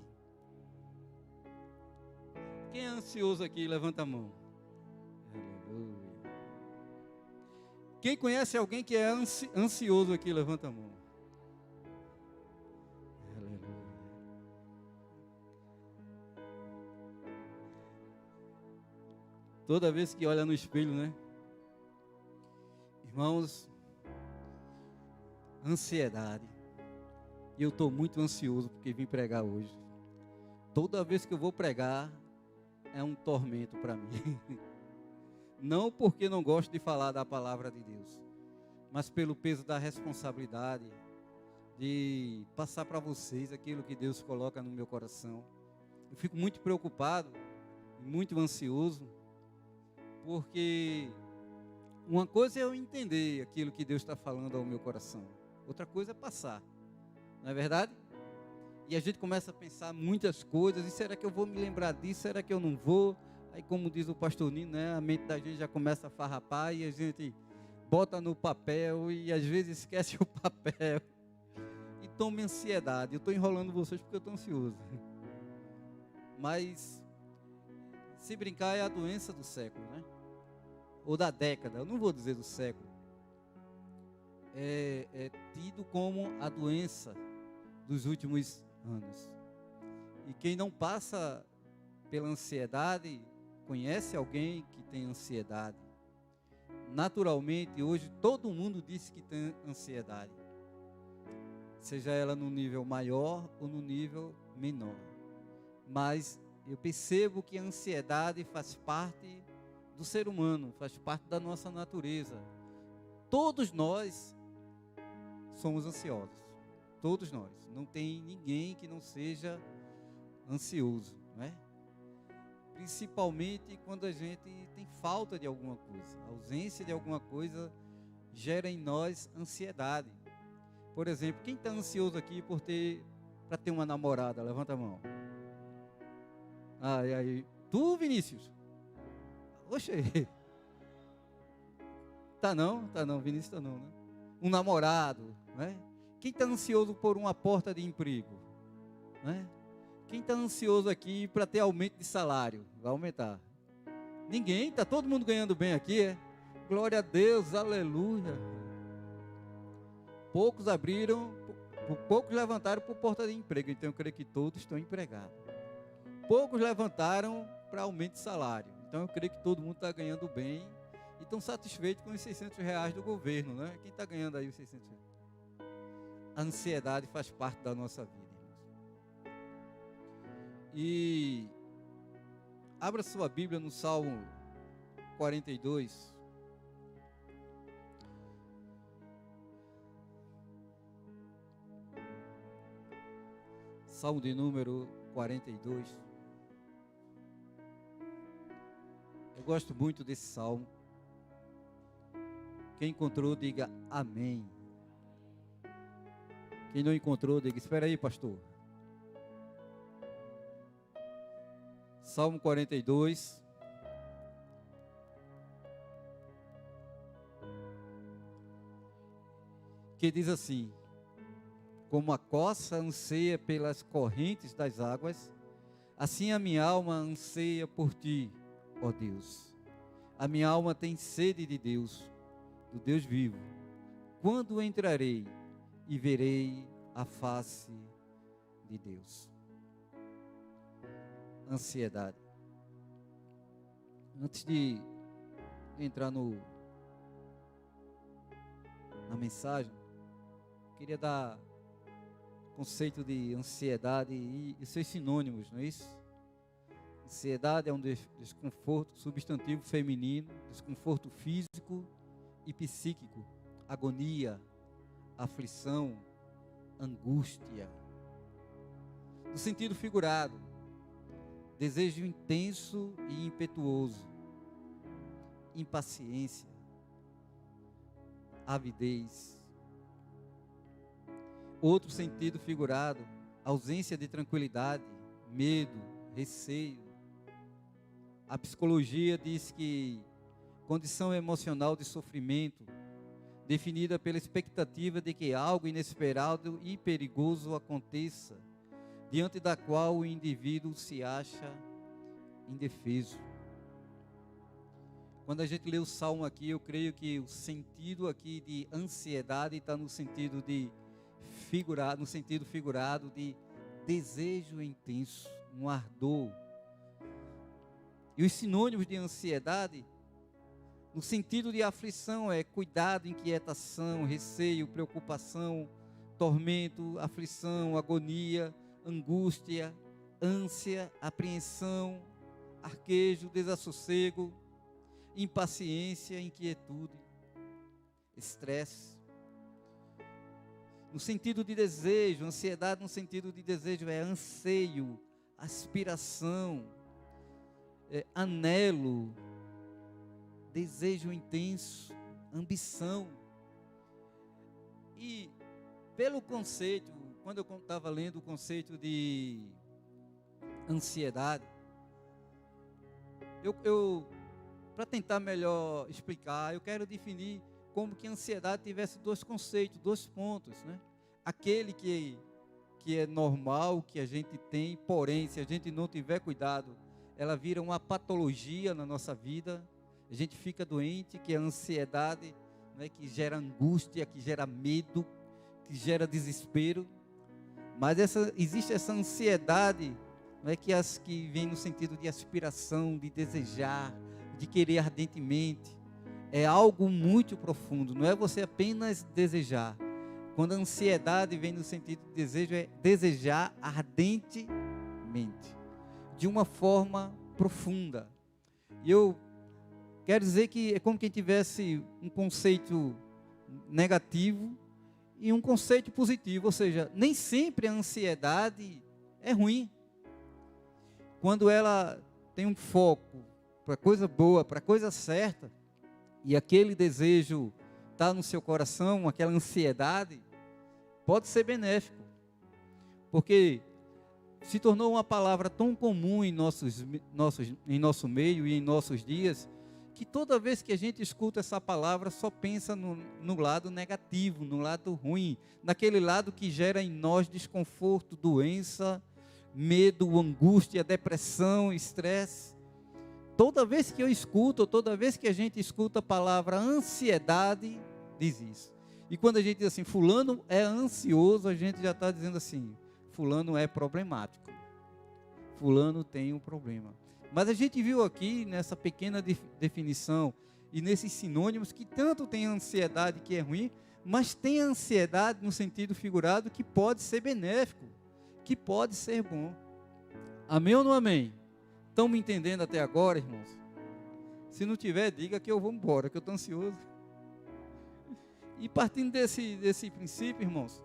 Quem é ansioso aqui, levanta a mão. Aleluia. Quem conhece alguém que é ansioso aqui, levanta a mão. Aleluia. Toda vez que olha no espelho, né? Irmãos, ansiedade. E eu estou muito ansioso porque vim pregar hoje. Toda vez que eu vou pregar, é um tormento para mim. Não porque não gosto de falar da palavra de Deus, mas pelo peso da responsabilidade de passar para vocês aquilo que Deus coloca no meu coração. Eu fico muito preocupado, muito ansioso, porque uma coisa é eu entender aquilo que Deus está falando ao meu coração, outra coisa é passar, não é verdade? E a gente começa a pensar muitas coisas, e será que eu vou me lembrar disso, será que eu não vou? Aí, como diz o pastor Nino, né, a mente da gente já começa a farrapar e a gente bota no papel e às vezes esquece o papel e toma ansiedade. Eu estou enrolando vocês porque eu estou ansioso, mas se brincar é a doença do século, né? Ou da década, eu não vou dizer do século. É tido como a doença dos últimos anos. E quem não passa pela ansiedade, conhece alguém que tem ansiedade. Naturalmente, hoje todo mundo diz que tem ansiedade. Seja ela no nível maior ou no nível menor. Mas eu percebo que a ansiedade faz parte do ser humano, faz parte da nossa natureza. Todos nós somos ansiosos. Todos nós. Não tem ninguém que não seja ansioso, não é? Principalmente quando a gente tem falta de alguma coisa. A ausência de alguma coisa gera em nós ansiedade. Por exemplo, quem está ansioso aqui para ter uma namorada? Levanta a mão. E aí? Tu, Vinícius? Oxe. Tá não, Vinícius tá não, né? Um namorado, né? Quem está ansioso por uma porta de emprego? Né? Quem está ansioso aqui para ter aumento de salário? Vai aumentar. Ninguém, está todo mundo ganhando bem aqui, é? Glória a Deus, aleluia. Poucos levantaram por porta de emprego, então eu creio que todos estão empregados. Poucos levantaram para aumento de salário, então eu creio que todo mundo está ganhando bem e estão satisfeitos com os R$600 do governo, né? Quem está ganhando aí os R$600? A ansiedade faz parte da nossa vida, irmãos. E abra sua Bíblia no Salmo 42. Salmo de número 42. Eu gosto muito desse salmo. Quem encontrou, diga amém. Quem não encontrou, diga, espera aí, pastor. Salmo 42. Que diz assim: como a coça anseia pelas correntes das águas, assim a minha alma anseia por ti, ó Deus. A minha alma tem sede de Deus, do Deus vivo. Quando entrarei e verei a face de Deus. Ansiedade. Antes de entrar na mensagem, queria dar o conceito de ansiedade e seus sinônimos, não é isso? Ansiedade é um desconforto substantivo feminino, desconforto físico e psíquico, agonia, aflição, angústia. No sentido figurado, desejo intenso e impetuoso, impaciência, avidez. Outro sentido figurado, ausência de tranquilidade, medo, receio. A psicologia diz que condição emocional de sofrimento, definida pela expectativa de que algo inesperado e perigoso aconteça, diante da qual o indivíduo se acha indefeso. Quando a gente lê o Salmo aqui, eu creio que o sentido aqui de ansiedade está no sentido figurado de desejo intenso, um ardor. E os sinônimos de ansiedade, no sentido de aflição, é cuidado, inquietação, receio, preocupação, tormento, aflição, agonia, angústia, ânsia, apreensão, arquejo, desassossego, impaciência, inquietude, estresse. No sentido de desejo, ansiedade no sentido de desejo é anseio, aspiração, anelo, desejo intenso, ambição. E pelo conceito, quando eu estava lendo o conceito de ansiedade, eu para tentar melhor explicar, eu quero definir como que a ansiedade tivesse dois conceitos, dois pontos, né? Aquele que é normal, que a gente tem, porém, se a gente não tiver cuidado, ela vira uma patologia na nossa vida, a gente fica doente, que é a ansiedade, né, que gera angústia, que gera medo, que gera desespero. Mas existe essa ansiedade, né, que vem no sentido de aspiração, de desejar, de querer ardentemente. É algo muito profundo, não é você apenas desejar. Quando a ansiedade vem no sentido de desejo, é desejar ardentemente, de uma forma profunda. E eu quero dizer que é como quem tivesse um conceito negativo e um conceito positivo, ou seja, nem sempre a ansiedade é ruim. Quando ela tem um foco para coisa boa, para coisa certa, e aquele desejo está no seu coração, aquela ansiedade, pode ser benéfico, porque se tornou uma palavra tão comum em nosso meio e em nossos dias, que toda vez que a gente escuta essa palavra, só pensa no lado negativo, no lado ruim, naquele lado que gera em nós desconforto, doença, medo, angústia, depressão, estresse. Toda vez que eu escuto, toda vez que a gente escuta a palavra ansiedade, diz isso. E quando a gente diz assim, fulano é ansioso, a gente já está dizendo assim, fulano é problemático. Fulano tem um problema. Mas a gente viu aqui, nessa pequena definição, e nesses sinônimos, que tanto tem a ansiedade que é ruim, mas tem a ansiedade no sentido figurado que pode ser benéfico, que pode ser bom. Amém ou não amém? Estão me entendendo até agora, irmãos? Se não tiver, diga que eu vou embora, que eu estou ansioso. E partindo desse princípio, irmãos,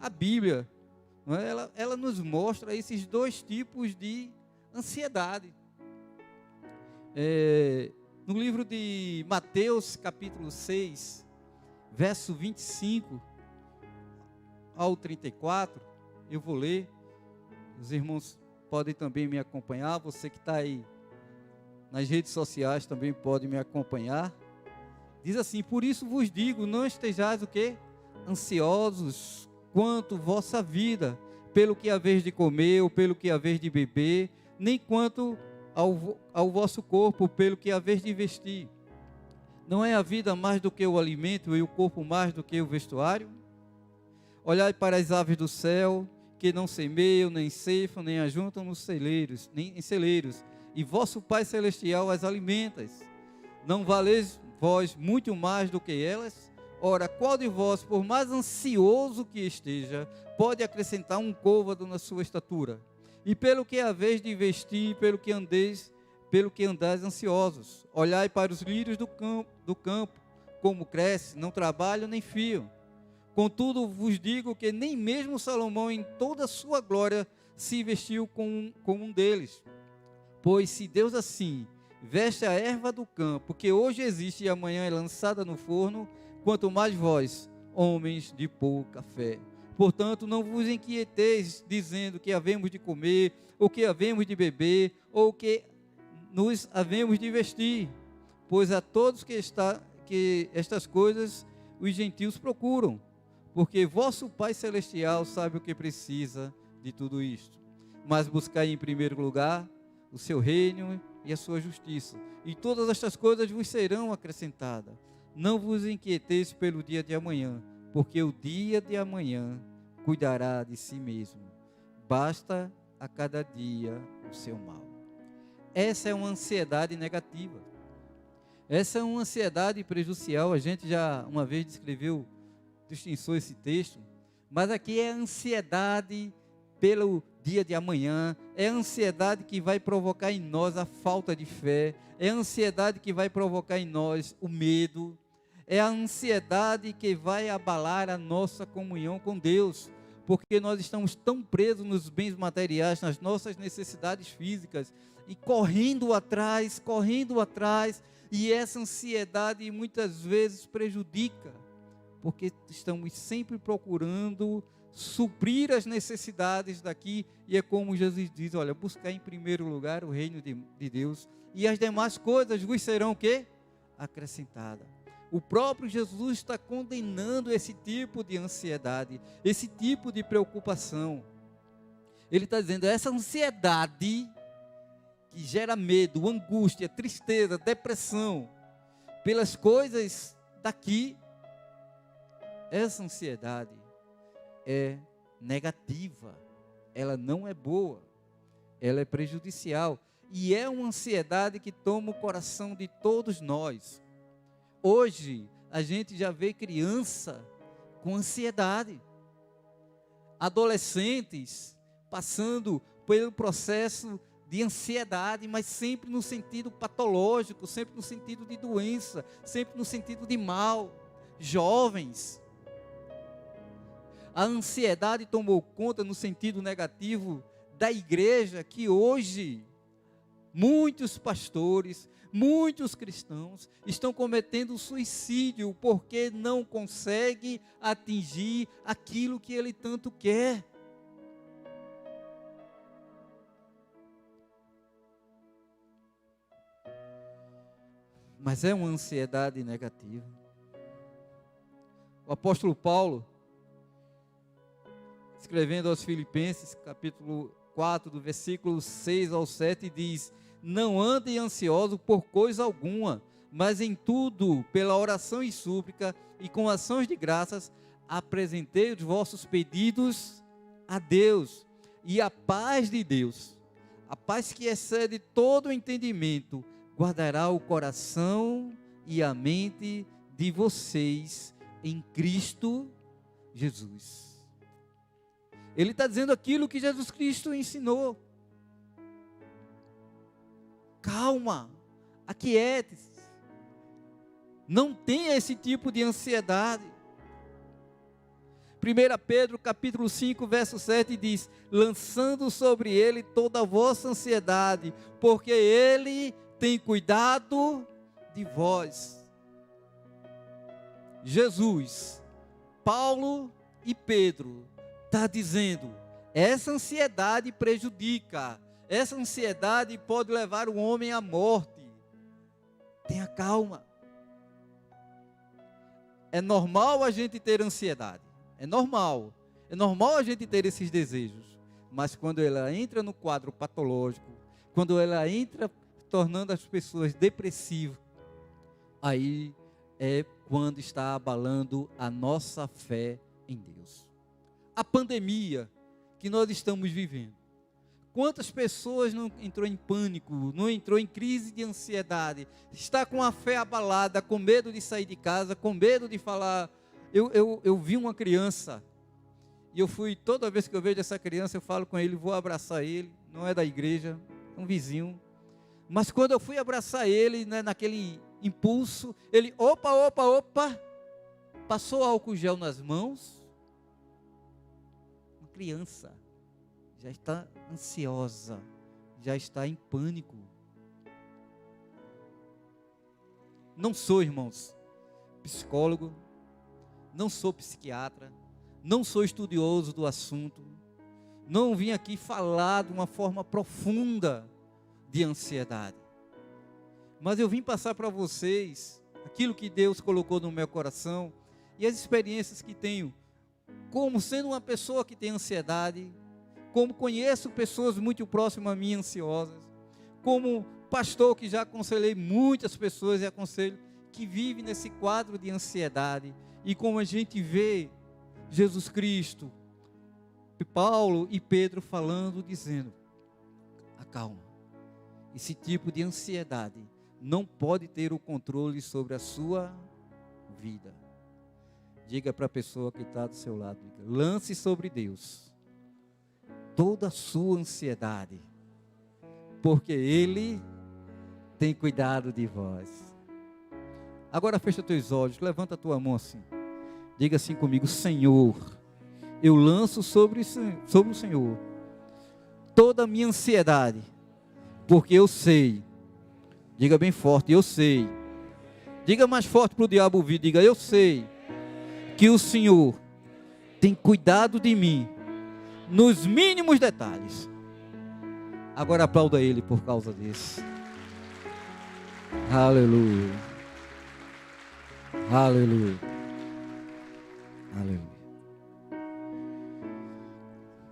a Bíblia, não é, ela nos mostra esses dois tipos de ansiedade. No livro de Mateus, capítulo 6, verso 25 ao 34, eu vou ler, os irmãos podem também me acompanhar, você que está aí nas redes sociais também pode me acompanhar. Diz assim: por isso vos digo, não estejais o quê? Ansiosos quanto vossa vida, pelo que haveis de comer ou pelo que haveis de beber, nem quanto ao vosso corpo, pelo que haveis de vestir. Não é a vida mais do que o alimento e o corpo mais do que o vestuário? Olhai para as aves do céu, que não semeiam, nem ceifam, nem ajuntam nos celeiros, nem em celeiros, e vosso Pai Celestial as alimenta. Não valeis vós muito mais do que elas? Ora, qual de vós, por mais ansioso que esteja, pode acrescentar um côvado na sua estatura? E pelo que haveis de vestir, pelo que andais ansiosos, olhai para os lírios do campo, como crescem, não trabalham nem fiam. Contudo, vos digo que nem mesmo Salomão, em toda a sua glória, se vestiu como um deles. Pois se Deus assim veste a erva do campo, que hoje existe e amanhã é lançada no forno, quanto mais vós, homens de pouca fé. Portanto, não vos inquieteis, dizendo que havemos de comer, ou que havemos de beber, ou que nos havemos de vestir, pois a todos que estas coisas os gentios procuram, porque vosso Pai Celestial sabe o que precisa de tudo isto. Mas buscai em primeiro lugar o seu reino e a sua justiça, e todas estas coisas vos serão acrescentadas. Não vos inquieteis pelo dia de amanhã, porque o dia de amanhã cuidará de si mesmo. Basta a cada dia o seu mal. Essa é uma ansiedade negativa. Essa é uma ansiedade prejudicial. A gente já uma vez destrinçou esse texto, mas aqui é a ansiedade pelo dia de amanhã, é a ansiedade que vai provocar em nós a falta de fé, é a ansiedade que vai provocar em nós o medo, é a ansiedade que vai abalar a nossa comunhão com Deus, porque nós estamos tão presos nos bens materiais, nas nossas necessidades físicas, e correndo atrás, e essa ansiedade muitas vezes prejudica, porque estamos sempre procurando suprir as necessidades daqui, e é como Jesus diz, olha, buscar em primeiro lugar o reino de Deus, e as demais coisas vos serão o quê? Acrescentadas. O próprio Jesus está condenando esse tipo de ansiedade, esse tipo de preocupação. Ele está dizendo, essa ansiedade que gera medo, angústia, tristeza, depressão, pelas coisas daqui, essa ansiedade é negativa, ela não é boa, ela é prejudicial, e é uma ansiedade que toma o coração de todos nós. Hoje, a gente já vê criança com ansiedade, adolescentes passando pelo processo de ansiedade, mas sempre no sentido patológico, sempre no sentido de doença, sempre no sentido de mal. Jovens, a ansiedade tomou conta no sentido negativo da igreja, que hoje muitos pastores, muitos cristãos estão cometendo suicídio porque não conseguem atingir aquilo que ele tanto quer. Mas é uma ansiedade negativa. O apóstolo Paulo, escrevendo aos Filipenses, capítulo 4, do versículo 6 ao 7, diz: não andem ansiosos por coisa alguma, mas em tudo, pela oração e súplica, e com ações de graças, apresentei os vossos pedidos a Deus, e a paz de Deus, a paz que excede todo o entendimento, guardará o coração e a mente de vocês em Cristo Jesus. Ele está dizendo aquilo que Jesus Cristo ensinou. Calma, aquiete-se, não tenha esse tipo de ansiedade. 1 Pedro capítulo 5, verso 7 diz: lançando sobre ele toda a vossa ansiedade, porque ele tem cuidado de vós. Jesus, Paulo e Pedro está dizendo, essa ansiedade prejudica, essa ansiedade pode levar o homem à morte. Tenha calma. É normal a gente ter ansiedade, é normal a gente ter esses desejos, mas quando ela entra no quadro patológico, quando ela entra tornando as pessoas depressivas, aí é quando está abalando a nossa fé em Deus. A pandemia que nós estamos vivendo Quantas pessoas não entrou em pânico, não entrou em crise de ansiedade, está com a fé abalada, com medo de sair de casa, com medo de falar. Eu vi uma criança, e toda vez que eu vejo essa criança, eu falo com ele, vou abraçar ele, não é da igreja, é um vizinho, mas quando eu fui abraçar ele, né, naquele impulso, ele, opa, passou álcool gel nas mãos, uma criança, já está ansiosa, já está em pânico. Não sou, irmãos, psicólogo, não sou psiquiatra, não sou estudioso do assunto, não vim aqui falar de uma forma profunda de ansiedade, mas eu vim passar para vocês aquilo que Deus colocou no meu coração e as experiências que tenho, como sendo uma pessoa que tem ansiedade, como conheço pessoas muito próximas a mim ansiosas, como pastor que já aconselhei muitas pessoas e aconselho que vivem nesse quadro de ansiedade, e como a gente vê Jesus Cristo, Paulo e Pedro falando, dizendo, acalma, esse tipo de ansiedade não pode ter o controle sobre a sua vida. Diga para a pessoa que está do seu lado, diga, lance sobre Deus toda a sua ansiedade, porque Ele tem cuidado de vós. Agora fecha teus olhos, levanta a tua mão assim, diga assim comigo, Senhor, eu lanço sobre o Senhor toda a minha ansiedade, porque eu sei, diga bem forte, eu sei, diga mais forte para o diabo ouvir, diga, eu sei, que o Senhor tem cuidado de mim, nos mínimos detalhes. Agora aplauda Ele por causa disso. Aleluia. Aleluia. Aleluia.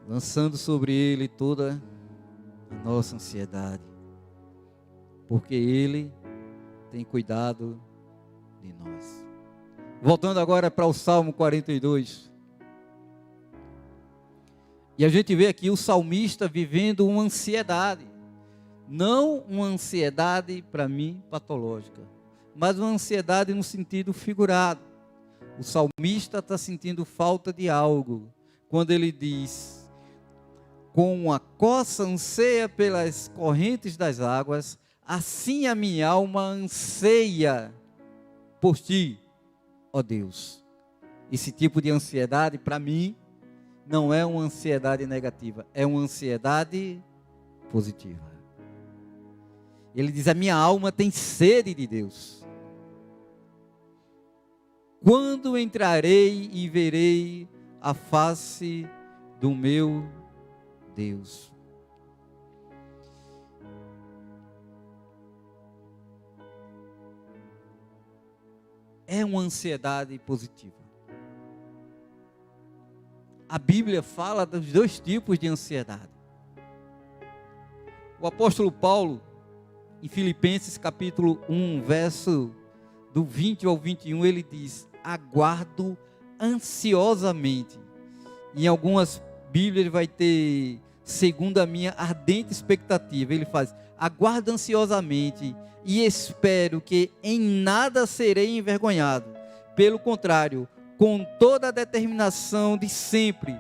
Lançando sobre Ele toda a nossa ansiedade, porque Ele tem cuidado de nós. Voltando agora para o Salmo 42. E a gente vê aqui o salmista vivendo uma ansiedade. Não uma ansiedade, para mim, patológica, mas uma ansiedade no sentido figurado. O salmista está sentindo falta de algo, quando ele diz, com a coça anseia pelas correntes das águas, assim a minha alma anseia por ti, ó Deus. Esse tipo de ansiedade, para mim, não é uma ansiedade negativa, é uma ansiedade positiva. Ele diz, a minha alma tem sede de Deus. Quando entrarei e verei a face do meu Deus? É uma ansiedade positiva. A Bíblia fala dos dois tipos de ansiedade. O apóstolo Paulo, em Filipenses capítulo 1, verso do 20 ao 21, ele diz, aguardo ansiosamente. Em algumas Bíblias ele vai ter, segundo a minha ardente expectativa, ele faz, aguardo ansiosamente e espero que em nada serei envergonhado. Pelo contrário, com toda a determinação de sempre,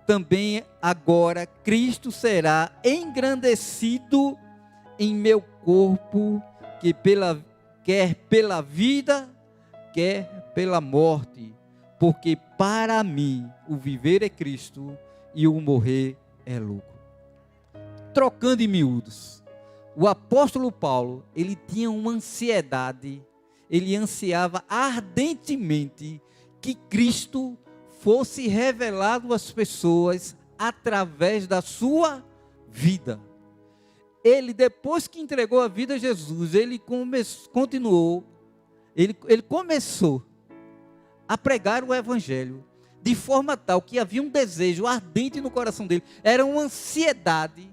também agora Cristo será engrandecido em meu corpo, quer pela vida, quer pela morte, porque para mim o viver é Cristo e o morrer é lucro. Trocando em miúdos, o apóstolo Paulo, ele tinha uma ansiedade, ele ansiava ardentemente que Cristo fosse revelado às pessoas através da sua vida. Ele, depois que entregou a vida a Jesus, ele começou a pregar o Evangelho, de forma tal que havia um desejo ardente no coração dele, era uma ansiedade,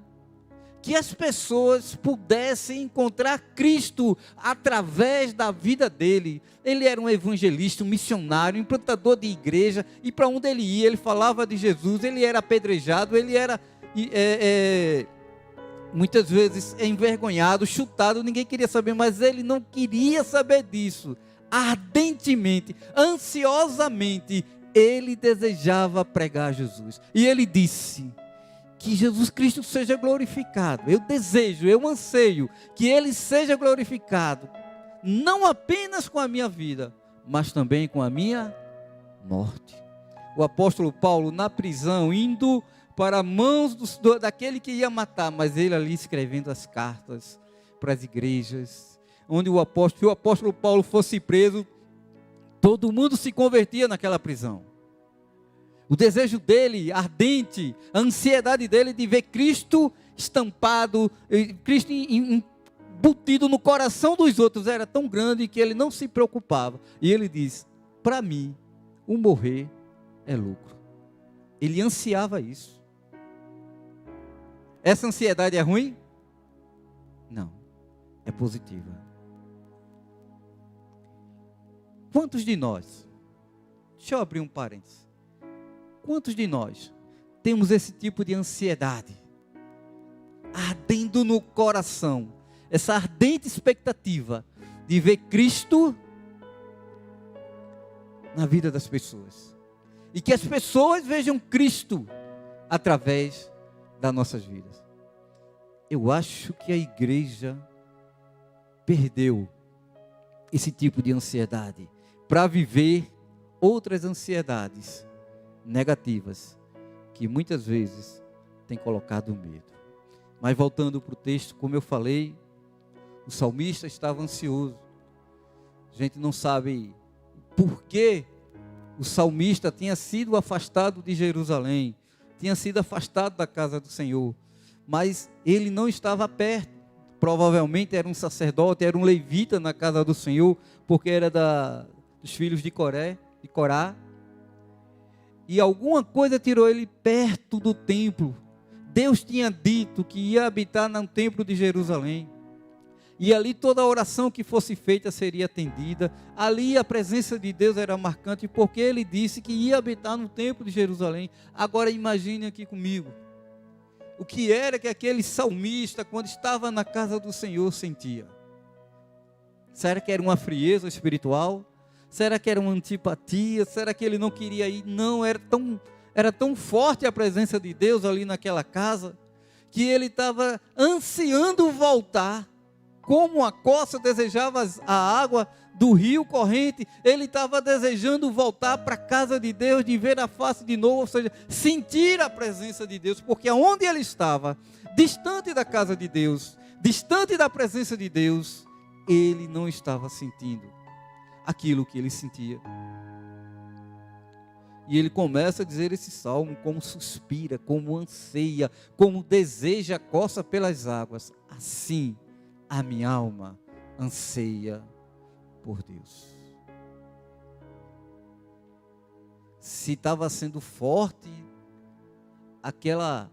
que as pessoas pudessem encontrar Cristo através da vida dele. Ele era um evangelista, um missionário, um implantador de igreja, e para onde ele ia, ele falava de Jesus, ele era apedrejado, ele era muitas vezes envergonhado, chutado, ninguém queria saber, mas ele não queria saber disso. Ardentemente, ansiosamente, ele desejava pregar Jesus. E ele disse: que Jesus Cristo seja glorificado. Eu desejo, eu anseio que ele seja glorificado, não apenas com a minha vida, mas também com a minha morte. O apóstolo Paulo na prisão, indo para mãos daquele que ia matar, mas ele ali escrevendo as cartas para as igrejas, onde o apóstolo Paulo fosse preso, todo mundo se convertia naquela prisão. O desejo dele, ardente, a ansiedade dele de ver Cristo estampado, Cristo embutido no coração dos outros, era tão grande que ele não se preocupava. E ele diz: para mim, o morrer é lucro. Ele ansiava isso. Essa ansiedade é ruim? Não, é positiva. Quantos de nós, deixa eu abrir um parênteses, quantos de nós temos esse tipo de ansiedade, ardendo no coração, essa ardente expectativa de ver Cristo na vida das pessoas, e que as pessoas vejam Cristo através das nossas vidas? Eu acho que a igreja perdeu esse tipo de ansiedade para viver outras ansiedades negativas que muitas vezes tem colocado medo. Mas voltando para o texto, como eu falei, o salmista estava ansioso. A gente não sabe por que o salmista tinha sido afastado de Jerusalém, tinha sido afastado da casa do Senhor, mas ele não estava perto. Provavelmente era um sacerdote, era um levita na casa do Senhor, porque era dos filhos de Corá, e alguma coisa tirou ele perto do templo. Deus tinha dito que ia habitar no templo de Jerusalém, e ali toda a oração que fosse feita seria atendida. Ali a presença de Deus era marcante, porque ele disse que ia habitar no templo de Jerusalém. Agora imagine aqui comigo, o que era que aquele salmista, quando estava na casa do Senhor, sentia? Será que era uma frieza espiritual? Será que era uma antipatia? Será que ele não queria ir? Não, era tão forte a presença de Deus ali naquela casa, que ele estava ansiando voltar, como a corça desejava a água do rio corrente. Ele estava desejando voltar para a casa de Deus, de ver a face de novo, ou seja, sentir a presença de Deus, porque onde ele estava, distante da casa de Deus, distante da presença de Deus, ele não estava sentindo aquilo que ele sentia. E ele começa a dizer esse salmo, como suspira, como anseia, como deseja a coça pelas águas, assim a minha alma anseia por Deus. Se estava sendo forte aquela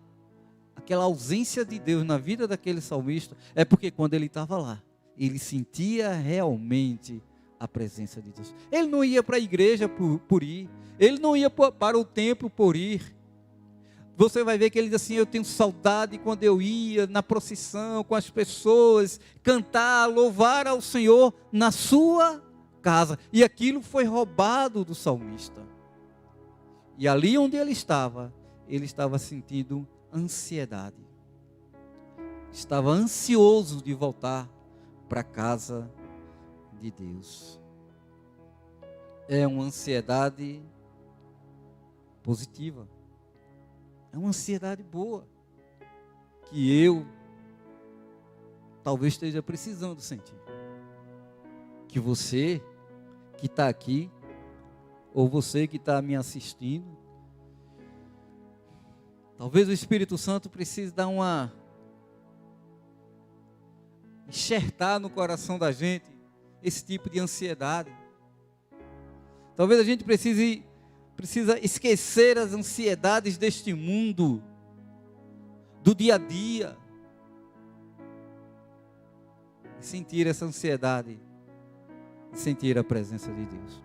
ausência de Deus na vida daquele salmista, é porque quando ele estava lá, ele sentia realmente a presença de Deus. Ele não ia para a igreja por ir, ele não ia para o templo por ir. Você vai ver que ele diz assim: eu tenho saudade quando eu ia na procissão com as pessoas, cantar, louvar ao Senhor na sua casa. E aquilo foi roubado do salmista. E ali onde ele estava sentindo ansiedade. Estava ansioso de voltar para a casa de Deus. É uma ansiedade positiva. É uma ansiedade boa, que eu talvez esteja precisando sentir. Que você que está aqui, ou você que está me assistindo, talvez o Espírito Santo precise dar enxertar no coração da gente esse tipo de ansiedade. Talvez a gente precisa esquecer as ansiedades deste mundo, do dia a dia, e sentir essa ansiedade, e sentir a presença de Deus.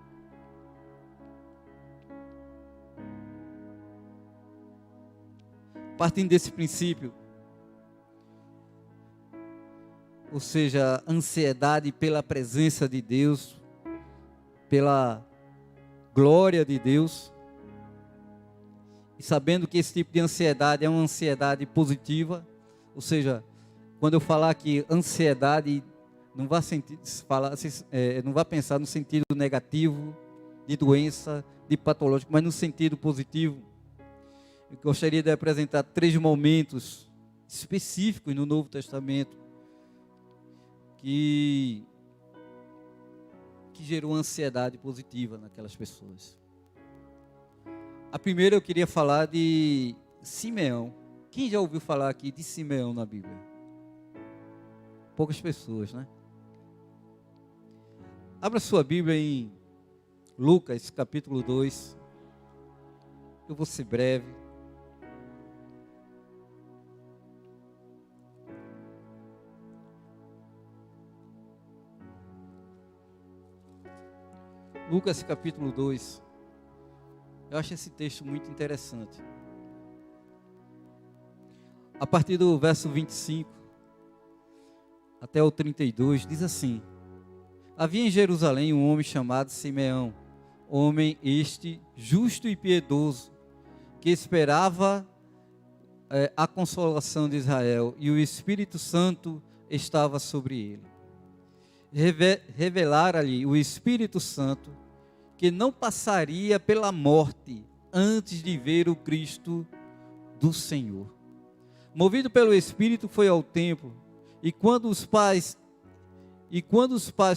Partindo desse princípio, ou seja, ansiedade pela presença de Deus, pela glória de Deus, e sabendo que esse tipo de ansiedade é uma ansiedade positiva, ou seja, quando eu falar que ansiedade, não vá não vá pensar no sentido negativo, de doença, de patológico, mas no sentido positivo. Eu gostaria de apresentar 3 momentos específicos no Novo Testamento que gerou ansiedade positiva naquelas pessoas. A primeira eu queria falar de Simeão. Quem já ouviu falar aqui de Simeão na Bíblia? Poucas pessoas, né? Abra sua Bíblia em Lucas, capítulo 2. Eu vou ser breve. Lucas, capítulo 2. Eu acho esse texto muito interessante. A partir do verso 25 até o 32, diz assim: havia em Jerusalém um homem chamado Simeão, homem este justo e piedoso, que esperava a consolação de Israel, e o Espírito Santo estava sobre ele. Revelara-lhe o Espírito Santo que não passaria pela morte antes de ver o Cristo do Senhor. Movido pelo Espírito, foi ao templo, e quando os pais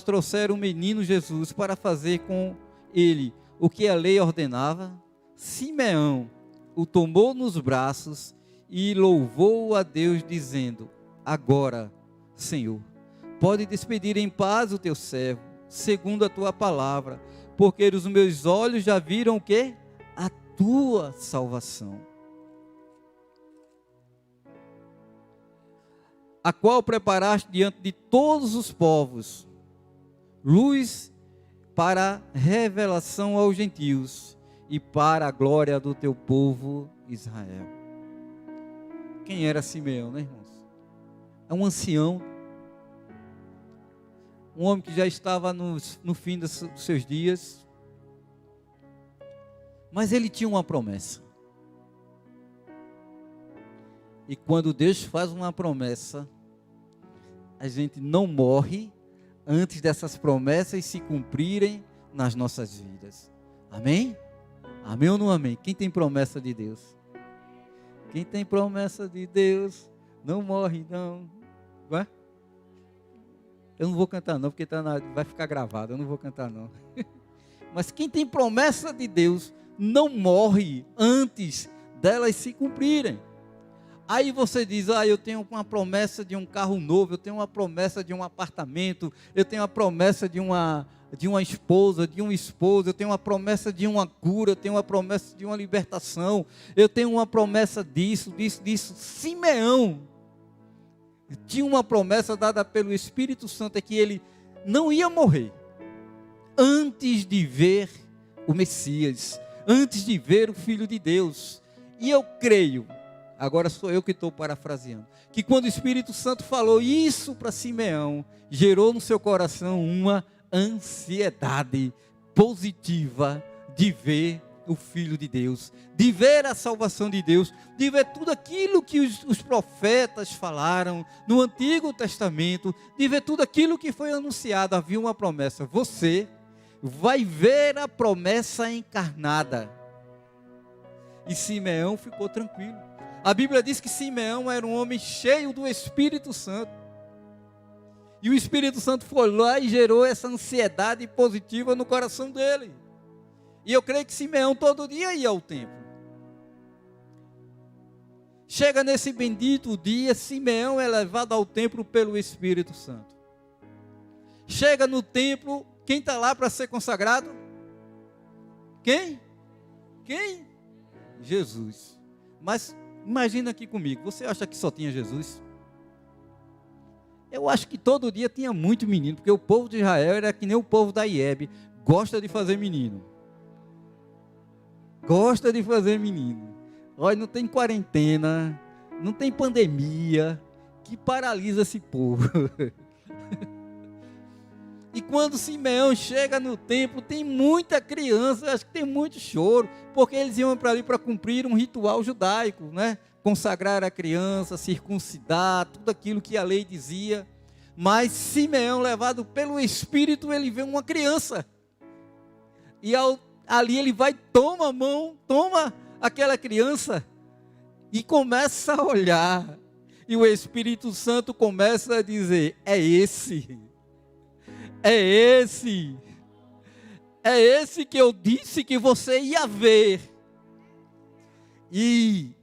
trouxeram o menino Jesus para fazer com ele o que a lei ordenava, Simeão o tomou nos braços e louvou a Deus, dizendo: agora, Senhor, pode despedir em paz o teu servo, segundo a tua palavra, porque os meus olhos já viram o quê? A tua salvação, a qual preparaste diante de todos os povos, luz para revelação aos gentios e para a glória do teu povo Israel. Quem era Simeão, né, irmãos? É um ancião, um homem que já estava no fim dos seus dias, mas ele tinha uma promessa. E quando Deus faz uma promessa, a gente não morre antes dessas promessas se cumprirem nas nossas vidas. Amém? Amém ou não amém? Quem tem promessa de Deus? Quem tem promessa de Deus não morre, não. Vai? Eu não vou cantar não, porque vai ficar gravado, eu não vou cantar não. Mas quem tem promessa de Deus não morre antes delas se cumprirem. Aí você diz: eu tenho uma promessa de um carro novo, eu tenho uma promessa de um apartamento, eu tenho uma promessa de uma esposa, de um esposo, eu tenho uma promessa de uma cura, eu tenho uma promessa de uma libertação, eu tenho uma promessa disso. Simeão tinha uma promessa dada pelo Espírito Santo, é que ele não ia morrer antes de ver o Messias, antes de ver o Filho de Deus. E eu creio, agora sou eu que estou parafraseando, que quando o Espírito Santo falou isso para Simeão, gerou no seu coração uma ansiedade positiva de ver o Filho de Deus, de ver a salvação de Deus, de ver tudo aquilo que os profetas falaram no Antigo Testamento, de ver tudo aquilo que foi anunciado. Havia uma promessa: você vai ver a promessa encarnada. E Simeão ficou tranquilo. A Bíblia diz que Simeão era um homem cheio do Espírito Santo. E o Espírito Santo foi lá e gerou essa ansiedade positiva no coração dele. E eu creio que Simeão todo dia ia ao templo. Chega nesse bendito dia, Simeão é levado ao templo pelo Espírito Santo. Chega no templo, quem está lá para ser consagrado? Quem? Jesus. Mas imagina aqui comigo, você acha que só tinha Jesus? Eu acho que todo dia tinha muito menino, porque o povo de Israel era que nem o povo da IEB, gosta de fazer menino. Gosta de fazer menino. Olha, não tem quarentena, não tem pandemia que paralisa esse povo. E quando Simeão chega no templo, tem muita criança, acho que tem muito choro, porque eles iam para ali para cumprir um ritual judaico, né? Consagrar a criança, circuncidar, tudo aquilo que a lei dizia. Mas Simeão, levado pelo Espírito, ele vê uma criança. E ali ele vai, toma a mão, toma aquela criança e começa a olhar. E o Espírito Santo começa a dizer: é esse. É esse. É esse que eu disse que você ia ver. E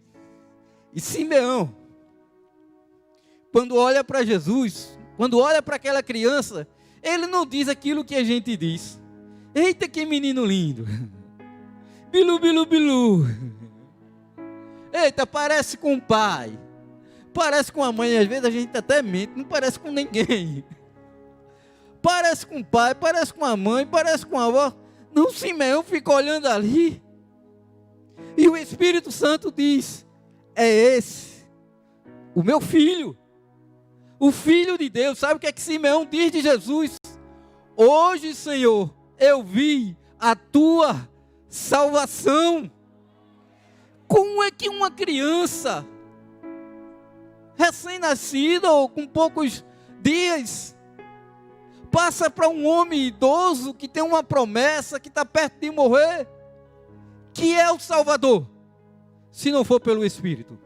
Simeão, quando olha para Jesus, quando olha para aquela criança, ele não diz aquilo que a gente diz. Eita, que menino lindo. Bilu, bilu, bilu. Eita, parece com o pai. Parece com a mãe. Às vezes a gente até mente, não parece com ninguém. Parece com o pai, parece com a mãe, parece com a avó. Não, Simeão fica olhando ali. E o Espírito Santo diz: é esse, o meu filho, o Filho de Deus. Sabe o que é que Simeão diz de Jesus? Hoje, Senhor, eu vi a tua salvação. Como é que uma criança recém-nascida ou com poucos dias passa para um homem idoso que tem uma promessa, que está perto de morrer, que é o Salvador, se não for pelo Espírito?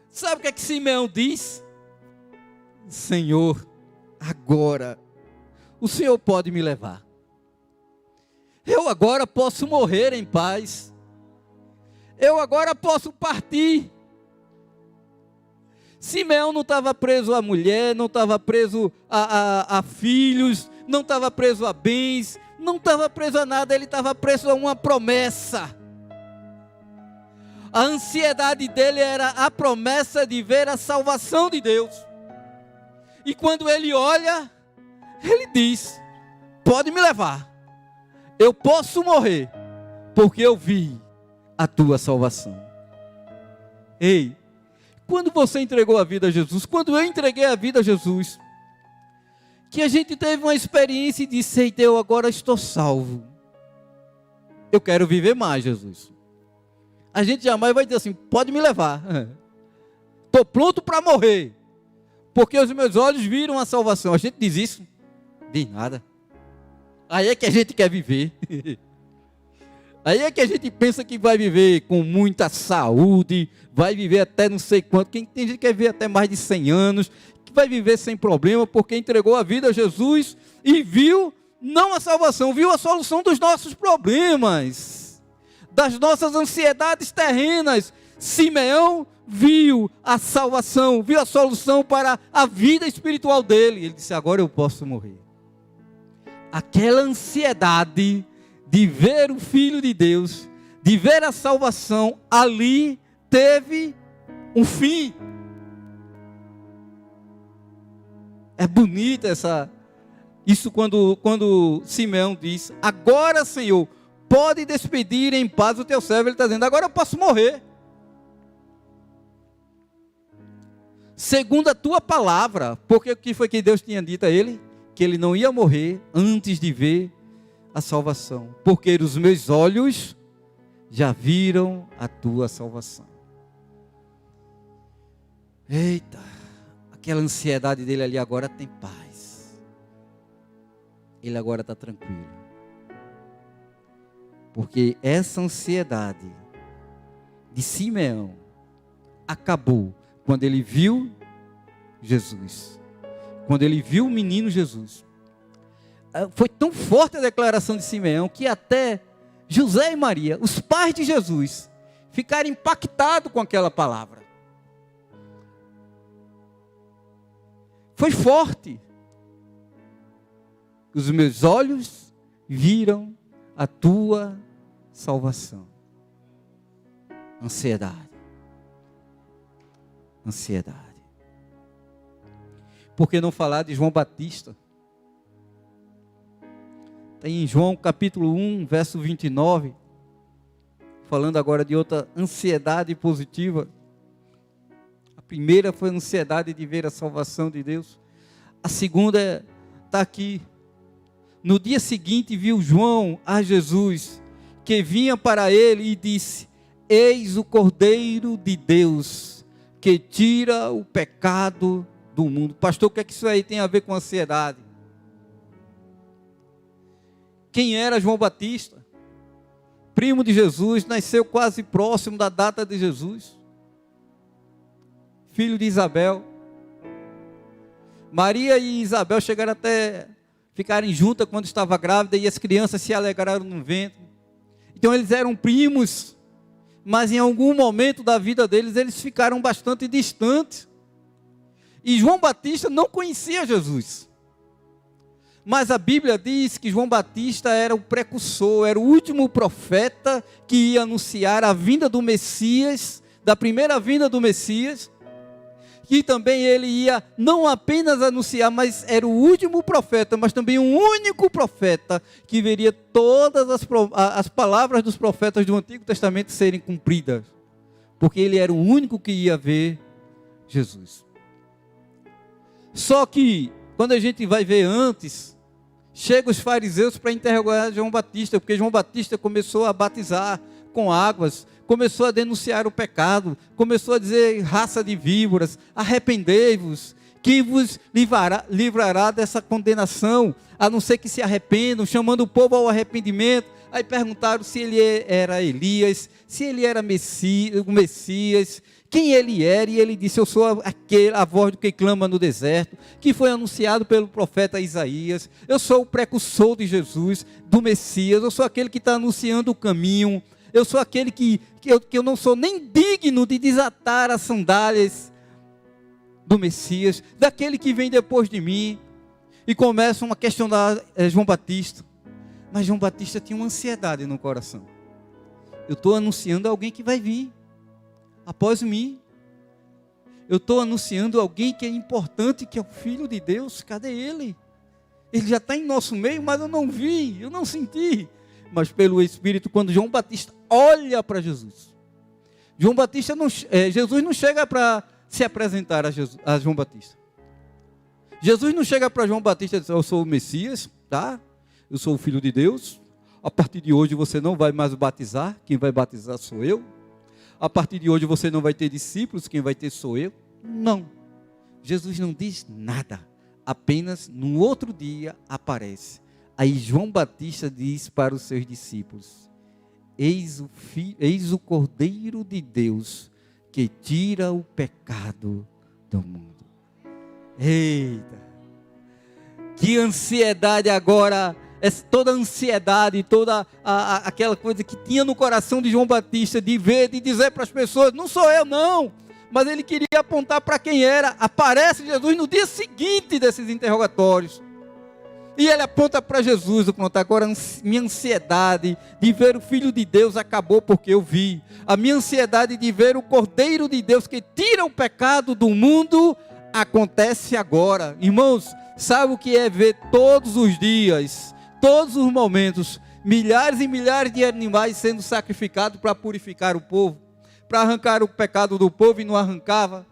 Sabe o que é que Simeão diz? Senhor, agora o Senhor pode me levar. Eu agora posso morrer em paz. Eu agora posso partir. Simeão não estava preso a mulher, não estava preso a filhos, não estava preso a bens, não estava preso a nada, ele estava preso a uma promessa. A ansiedade dele era a promessa de ver a salvação de Deus. E quando ele olha, ele diz: pode me levar, eu posso morrer, porque eu vi a tua salvação. Ei, quando você entregou a vida a Jesus, quando eu entreguei a vida a Jesus, que a gente teve uma experiência e disse: eita, eu agora estou salvo, eu quero viver mais, Jesus. A gente jamais vai dizer assim: pode me levar, estou pronto para morrer, porque os meus olhos viram a salvação. A gente diz isso? Diz nada. Aí é que a gente quer viver. Aí é que a gente pensa que vai viver com muita saúde, vai viver até não sei quanto. Tem gente que quer viver até mais de 100 anos, que vai viver sem problema, porque entregou a vida a Jesus e viu, não a salvação, viu a solução dos nossos problemas, das nossas ansiedades terrenas. Simeão viu a salvação, viu a solução para a vida espiritual dele. Ele disse: agora eu posso morrer. Aquela ansiedade de ver o Filho de Deus, de ver a salvação, ali teve um fim. É bonita isso quando Simeão diz: agora, Senhor, pode despedir em paz o teu servo. Ele está dizendo: agora eu posso morrer, segundo a tua palavra. Porque o que foi que Deus tinha dito a ele? Que ele não ia morrer antes de ver a salvação, porque os meus olhos já viram a tua salvação. Eita, aquela ansiedade dele ali agora tem paz. Ele agora está tranquilo, porque essa ansiedade de Simeão acabou quando ele viu Jesus, quando ele viu o menino Jesus. Foi tão forte a declaração de Simeão que até José e Maria, os pais de Jesus, ficaram impactados com aquela palavra. Foi forte. Os meus olhos viram a tua salvação. Ansiedade. Ansiedade. Por que não falar de João Batista? Tem em João capítulo 1, verso 29, falando agora de outra ansiedade positiva. A primeira foi a ansiedade de ver a salvação de Deus. A segunda está aqui. No dia seguinte viu João a Jesus, que vinha para ele e disse: eis o Cordeiro de Deus, que tira o pecado do mundo. Pastor, o que é que isso aí tem a ver com ansiedade? Quem era João Batista? Primo de Jesus, nasceu quase próximo da data de Jesus. Filho de Isabel. Maria e Isabel chegaram até ficarem juntas quando estava grávida, e as crianças se alegraram no ventre. Então eles eram primos, mas em algum momento da vida deles, eles ficaram bastante distantes. E João Batista não conhecia Jesus. Mas a Bíblia diz que João Batista era o precursor, era o último profeta que ia anunciar a vinda do Messias, da primeira vinda do Messias. Que também ele ia não apenas anunciar, mas era o último profeta, mas também um único profeta que veria todas as palavras dos profetas do Antigo Testamento serem cumpridas, porque ele era o único que ia ver Jesus. Só que, quando a gente vai ver antes, chegam os fariseus para interrogar João Batista, porque João Batista começou a batizar com águas, começou a denunciar o pecado, começou a dizer: raça de víboras, arrependei-vos, que vos livrará dessa condenação, a não ser que se arrependam, chamando o povo ao arrependimento. Aí perguntaram se ele era Elias, se ele era o Messias, quem ele era, e ele disse: eu sou a voz do que clama no deserto, que foi anunciado pelo profeta Isaías, eu sou o precursor de Jesus, do Messias, eu sou aquele que está anunciando o caminho, eu sou aquele que eu não sou nem digno de desatar as sandálias do Messias, daquele que vem depois de mim. E começam a questionar João Batista. Mas João Batista tinha uma ansiedade no coração. Eu estou anunciando alguém que vai vir após mim. Eu estou anunciando alguém que é importante, que é o Filho de Deus. Cadê ele? Ele já está em nosso meio, mas eu não vi, eu não senti. Mas pelo Espírito, quando João Batista olha para Jesus, Jesus não chega para se apresentar a João Batista. Jesus não chega para João Batista e diz: eu sou o Messias, tá? Eu sou o Filho de Deus. A partir de hoje você não vai mais batizar, quem vai batizar sou eu. A partir de hoje você não vai ter discípulos, quem vai ter sou eu. Não. Jesus não diz nada, apenas no outro dia aparece. Aí João Batista diz para os seus discípulos: eis o Cordeiro de Deus, que tira o pecado do mundo. Eita! Que ansiedade agora! Toda a ansiedade, toda aquela coisa que tinha no coração de João Batista, de ver, de dizer para as pessoas: não sou eu não, mas ele queria apontar para quem era. Aparece Jesus no dia seguinte desses interrogatórios, e ele aponta para Jesus. Agora minha ansiedade de ver o Filho de Deus acabou, porque eu vi. A minha ansiedade de ver o Cordeiro de Deus que tira o pecado do mundo acontece agora. Irmãos, sabe o que é ver todos os dias, todos os momentos, milhares e milhares de animais sendo sacrificados para purificar o povo, para arrancar o pecado do povo e não arrancava?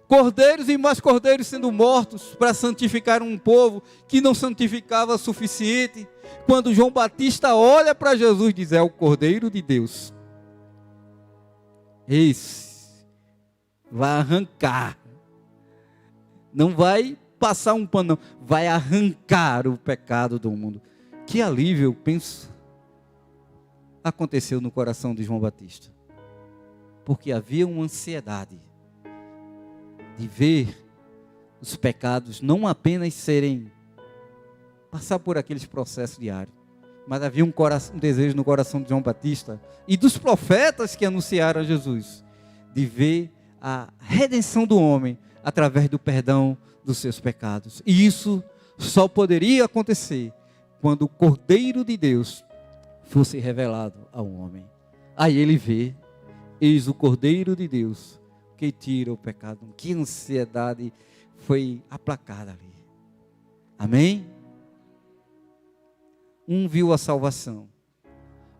Cordeiros e mais cordeiros sendo mortos para santificar um povo que não santificava o suficiente. Quando João Batista olha para Jesus e diz: é o Cordeiro de Deus, esse vai arrancar, não vai passar um pano, não, vai arrancar o pecado do mundo. Que alívio, eu penso, aconteceu no coração de João Batista, porque havia uma ansiedade de ver os pecados não apenas passar por aqueles processos diários, mas havia um desejo no coração de João Batista e dos profetas que anunciaram a Jesus, de ver a redenção do homem através do perdão dos seus pecados. E isso só poderia acontecer quando o Cordeiro de Deus fosse revelado ao homem. Aí ele vê: eis o Cordeiro de Deus que tira o pecado. Que ansiedade foi aplacada ali. Amém? Um viu a salvação,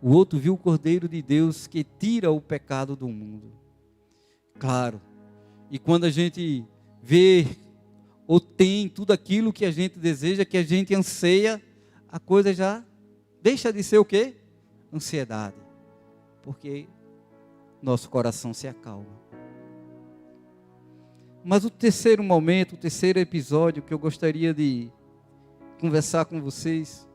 o outro viu o Cordeiro de Deus que tira o pecado do mundo. Claro, e quando a gente vê ou tem tudo aquilo que a gente deseja, que a gente anseia, a coisa já deixa de ser o quê? Ansiedade. Porque nosso coração se acalma. Mas o terceiro momento, o terceiro episódio que eu gostaria de conversar com vocês,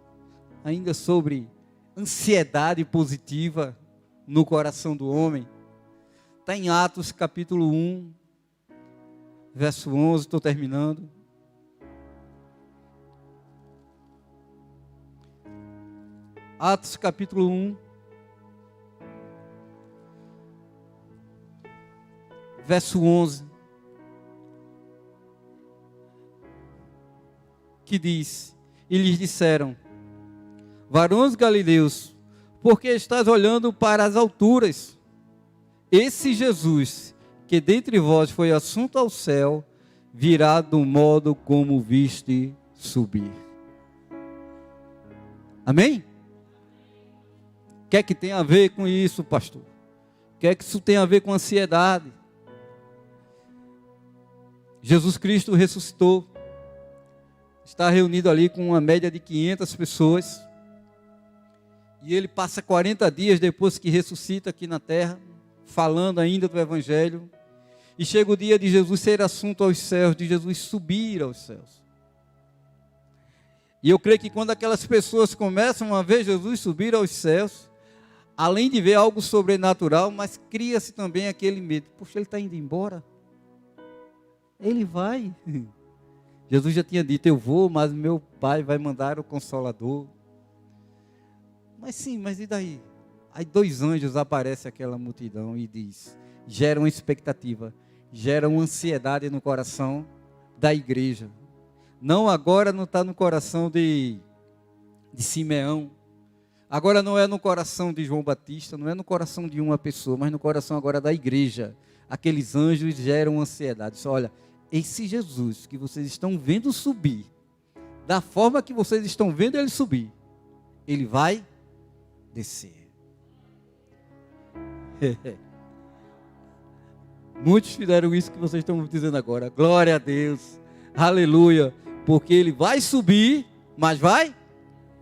ainda sobre ansiedade positiva no coração do homem, está em Atos capítulo 1, verso 11, estou terminando. Atos capítulo 1, verso 11, que diz: e lhes disseram: varões galileus, por que estás olhando para as alturas? Esse Jesus, que dentre vós foi assunto ao céu, virá do modo como viste subir. Amém? O que é que tem a ver com isso, pastor? O que é que isso tem a ver com ansiedade? Jesus Cristo ressuscitou, está reunido ali com uma média de 500 pessoas, e ele passa 40 dias depois que ressuscita aqui na terra, falando ainda do Evangelho, e chega o dia de Jesus ser assunto aos céus, de Jesus subir aos céus. E eu creio que quando aquelas pessoas começam a ver Jesus subir aos céus, além de ver algo sobrenatural, mas cria-se também aquele medo. Poxa, ele está indo embora? Ele vai. Jesus já tinha dito: eu vou, mas meu Pai vai mandar o Consolador. Mas sim, mas e daí? Aí 2 anjos aparecem aquela multidão e diz, geram expectativa, geram ansiedade no coração da igreja. Não, agora não está no coração de Simeão. Agora não é no coração de João Batista, não é no coração de uma pessoa, mas no coração agora da igreja. Aqueles anjos geram ansiedade. Só olha, esse Jesus que vocês estão vendo subir, da forma que vocês estão vendo ele subir, ele vai descer. Muitos fizeram isso que vocês estão dizendo agora. Glória a Deus, aleluia, porque ele vai subir, mas vai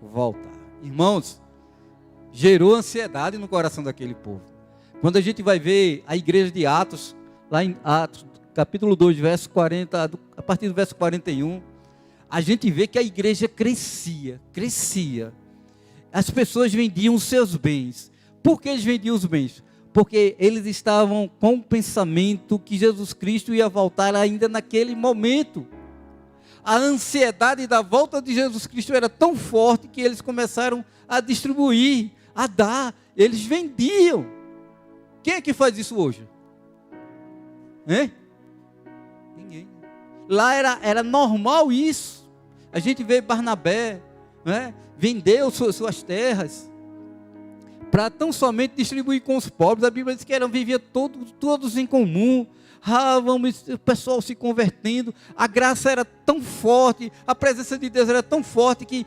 voltar. Irmãos, gerou ansiedade no coração daquele povo. Quando a gente vai ver a igreja de Atos, lá em Atos, capítulo 2, verso 40, a partir do verso 41, a gente vê que a igreja crescia. As pessoas vendiam os seus bens. Por que eles vendiam os bens? Porque eles estavam com o pensamento que Jesus Cristo ia voltar ainda naquele momento. A ansiedade da volta de Jesus Cristo era tão forte que eles começaram a distribuir, a dar, eles vendiam. Quem é que faz isso hoje? Hein? Ninguém. Lá era normal isso. A gente vê Barnabé, né? Vendeu suas terras para tão somente distribuir com os pobres. A Bíblia diz que vivia todos em comum. O pessoal se convertendo, a graça era tão forte, a presença de Deus era tão forte que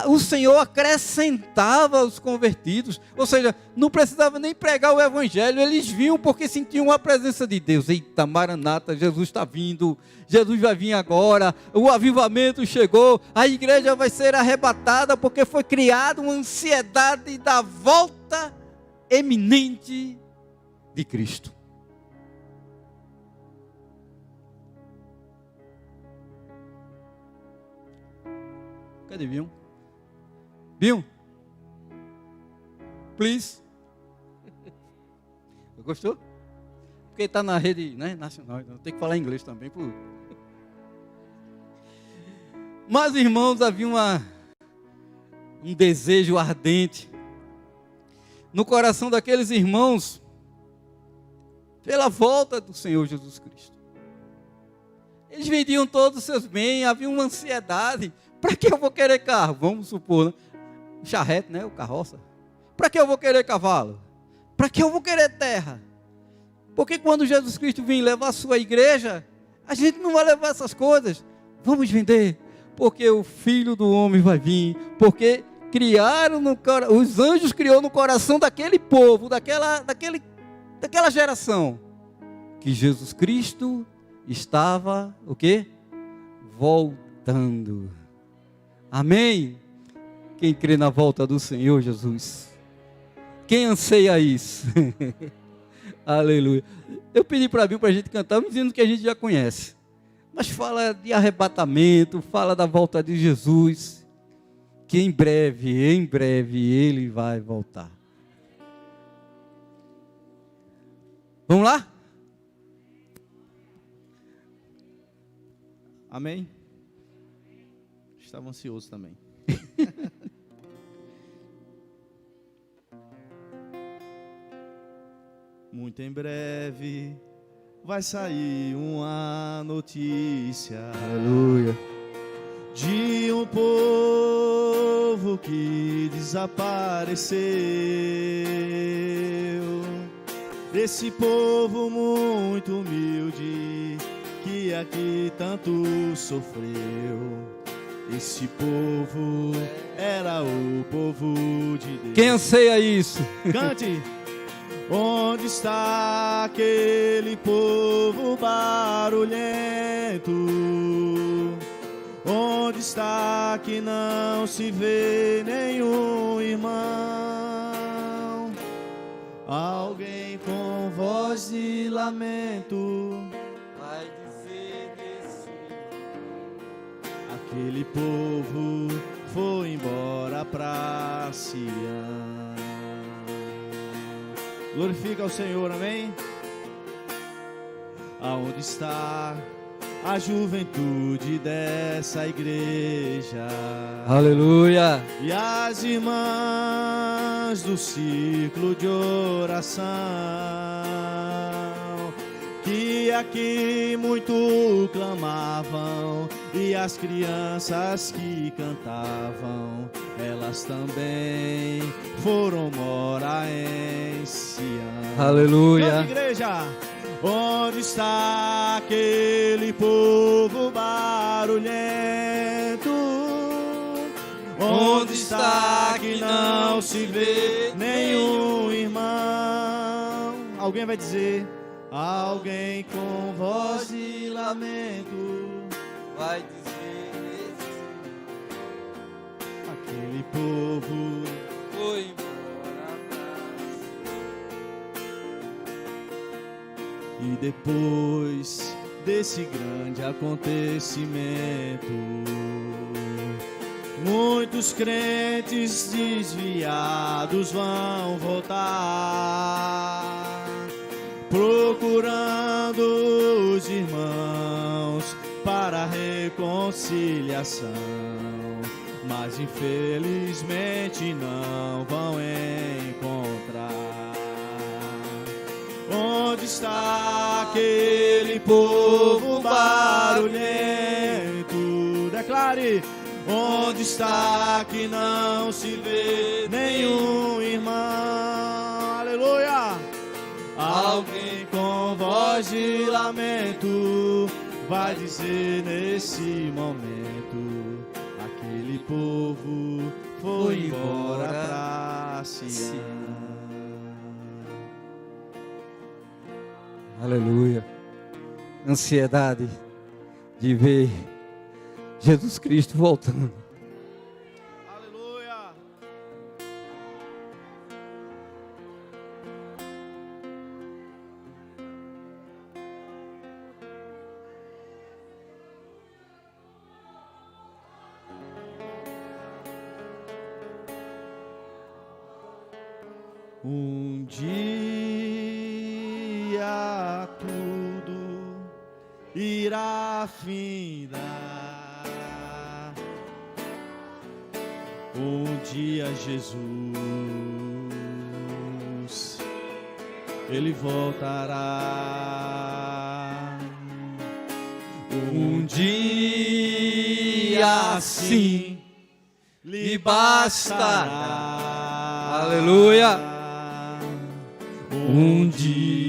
o Senhor acrescentava os convertidos. Ou seja, não precisava nem pregar o Evangelho, eles vinham porque sentiam a presença de Deus. Eita, Maranata, Jesus está vindo, Jesus vai vir agora, o avivamento chegou, a igreja vai ser arrebatada, porque foi criada uma ansiedade da volta eminente de Cristo. Cadê Bill? Bill? Please. Gostou? Porque está na rede, né, nacional, então tem que falar inglês também. Mas, irmãos, havia um desejo ardente no coração daqueles irmãos pela volta do Senhor Jesus Cristo. Eles vendiam todos os seus bens, havia uma ansiedade. Para que eu vou querer carro? Vamos supor, né? O charrete, né? O carroça. Para que eu vou querer cavalo? Para que eu vou querer terra? Porque quando Jesus Cristo vir levar a sua igreja, a gente não vai levar essas coisas. Vamos vender. Porque o Filho do Homem vai vir. Porque os anjos criou no coração daquele povo, daquela geração, que Jesus Cristo estava, o quê? voltando. Amém? Quem crê na volta do Senhor Jesus? Quem anseia isso? Aleluia. Eu pedi para vir para a gente cantar, dizendo que a gente já conhece. Mas fala de arrebatamento, fala da volta de Jesus. Que em breve Ele vai voltar. Vamos lá? Amém? Estava ansioso também. Muito em breve vai sair uma notícia Aleluia. de um povo que desapareceu. Esse povo muito humilde que aqui tanto sofreu. Esse povo era o povo de Deus. Quem anseia isso? Cante! Onde está aquele povo barulhento? Onde está que não se vê nenhum irmão? Alguém com voz de lamento Vai dizer desse. aquele povo foi embora pra Sião. Glorifica ao Senhor, amém? Aonde está a juventude dessa igreja? Aleluia. E as irmãs do ciclo de oração, que aqui muito clamavam, e as crianças que cantavam, elas também foram morar em Sião. Aleluia. Canta, igreja! Onde está aquele povo barulhento? Onde está que não se vê nenhum irmão? Alguém vai dizer, alguém com voz de lamento Vai dizer desse. aquele povo. Foi embora pra E depois desse grande acontecimento, muitos crentes desviados vão voltar, procurando os irmãos para a reconciliação, mas infelizmente não vão encontrar. Onde está aquele povo barulhento? Declare. Onde está que não se vê nenhum irmão? Aleluia! Alguém com voz de lamento vai dizer nesse momento, aquele povo foi embora pra Sião. Aleluia. Ansiedade de ver Jesus Cristo voltando. Aleluia! Um dia tudo irá findar. Um dia Jesus, Ele voltará. Um dia sim lhe bastará. Aleluia. Um dia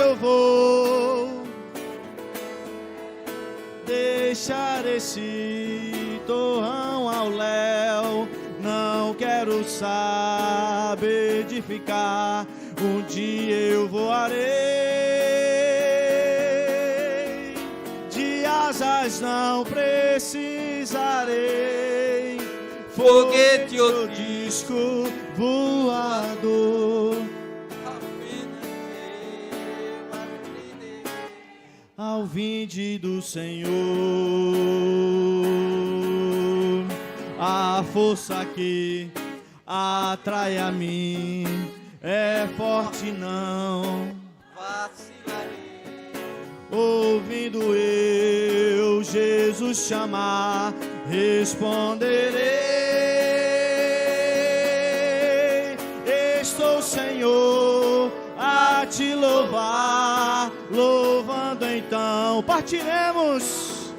eu vou deixar esse torrão ao léu, não quero saber edificar. Um dia eu voarei, de asas não precisarei, foguete ou disco voador. Ao vinde do Senhor, a força que atrai a mim é forte, não vacilarei. Ouvindo eu Jesus chamar, responderei: estou, Senhor, a te louvar. Louvando então partiremos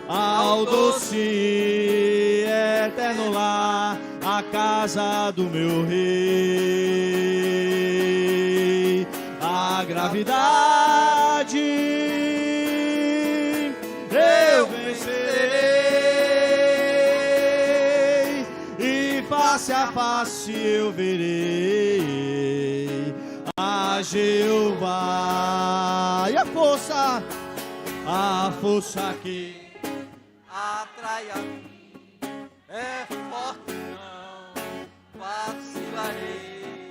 ao doce eterno lar, a casa do meu rei. A gravidade eu vencerei, e face a face eu verei a Jeová. E a força que atrai a mim é forte, não vacilarei.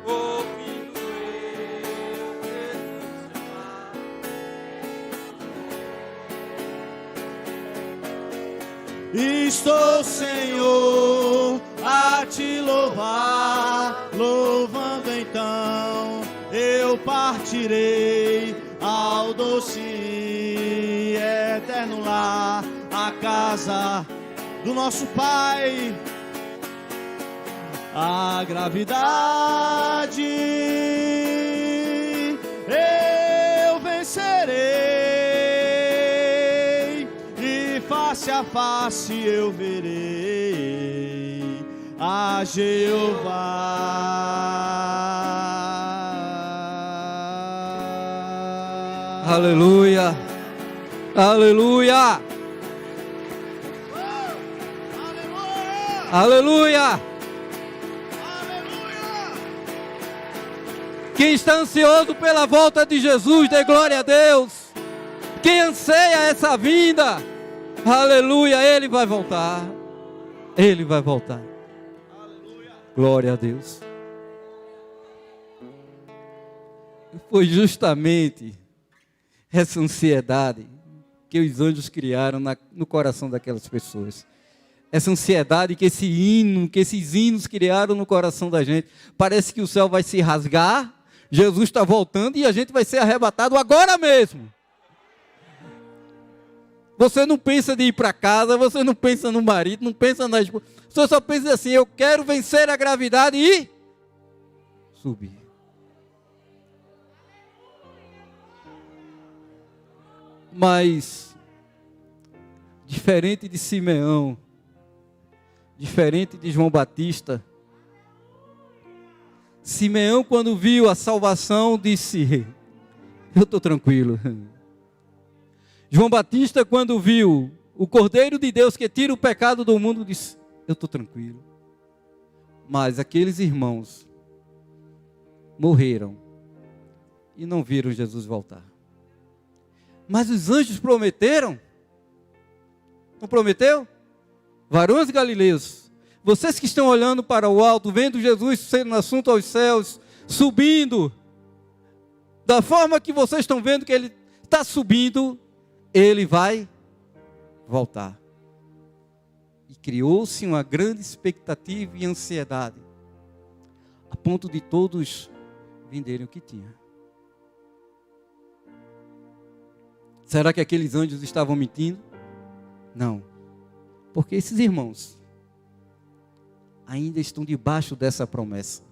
Ouvindo eu Jesus chamar, estou, Senhor, a te louvar. Louvando então eu partirei ao doce eterno lar, a casa do nosso Pai. A gravidade eu vencerei, e face a face eu verei a Jeová. Aleluia. Aleluia. Aleluia. Quem está ansioso pela volta de Jesus, dê glória a Deus. Quem anseia essa vinda, aleluia, Ele vai voltar. Ele vai voltar. Glória a Deus. Foi justamente essa ansiedade que os anjos criaram no coração daquelas pessoas. Essa ansiedade que esses hinos criaram no coração da gente. Parece que o céu vai se rasgar, Jesus está voltando e a gente vai ser arrebatado agora mesmo. Você não pensa de ir para casa, você não pensa no marido, não pensa na esposa. Você só pensa assim: eu quero vencer a gravidade e subir. Mas, diferente de Simeão, diferente de João Batista, Simeão, quando viu a salvação, disse: eu estou tranquilo. João Batista, quando viu o Cordeiro de Deus que tira o pecado do mundo, disse: eu estou tranquilo. Mas aqueles irmãos morreram e não viram Jesus voltar. Mas os anjos prometeram. Não prometeu? Varões galileus, vocês que estão olhando para o alto, vendo Jesus sendo assunto aos céus, subindo, da forma que vocês estão vendo que Ele está subindo, Ele vai voltar. E criou-se uma grande expectativa e ansiedade, a ponto de todos venderem o que tinham. Será que aqueles anjos estavam mentindo? Não. Porque esses irmãos ainda estão debaixo dessa promessa.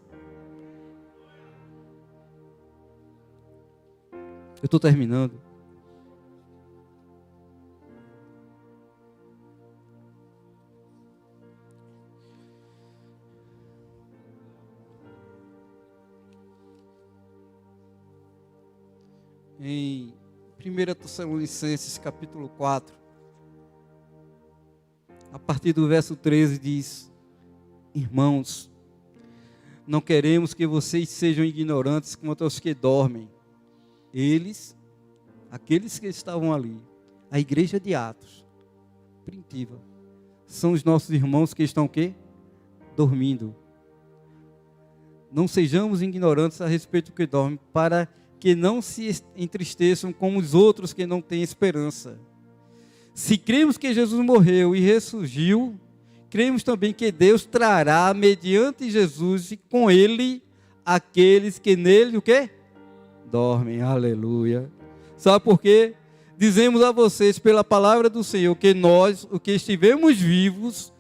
Eu estou terminando. Em 1 Tessalonicenses capítulo 4, a partir do verso 13 diz: Irmãos, não queremos que vocês sejam ignorantes quanto aos que dormem. Eles, aqueles que estavam ali, a igreja de Atos, primitiva, são os nossos irmãos que estão o quê? Dormindo. Não sejamos ignorantes a respeito do que dormem, para que não se entristeçam como os outros que não têm esperança. Se cremos que Jesus morreu e ressurgiu, cremos também que Deus trará, mediante Jesus e com Ele, aqueles que nele, o quê? Dormem. Aleluia. Sabe por quê? Dizemos a vocês, pela palavra do Senhor, que nós, os que estivemos vivos,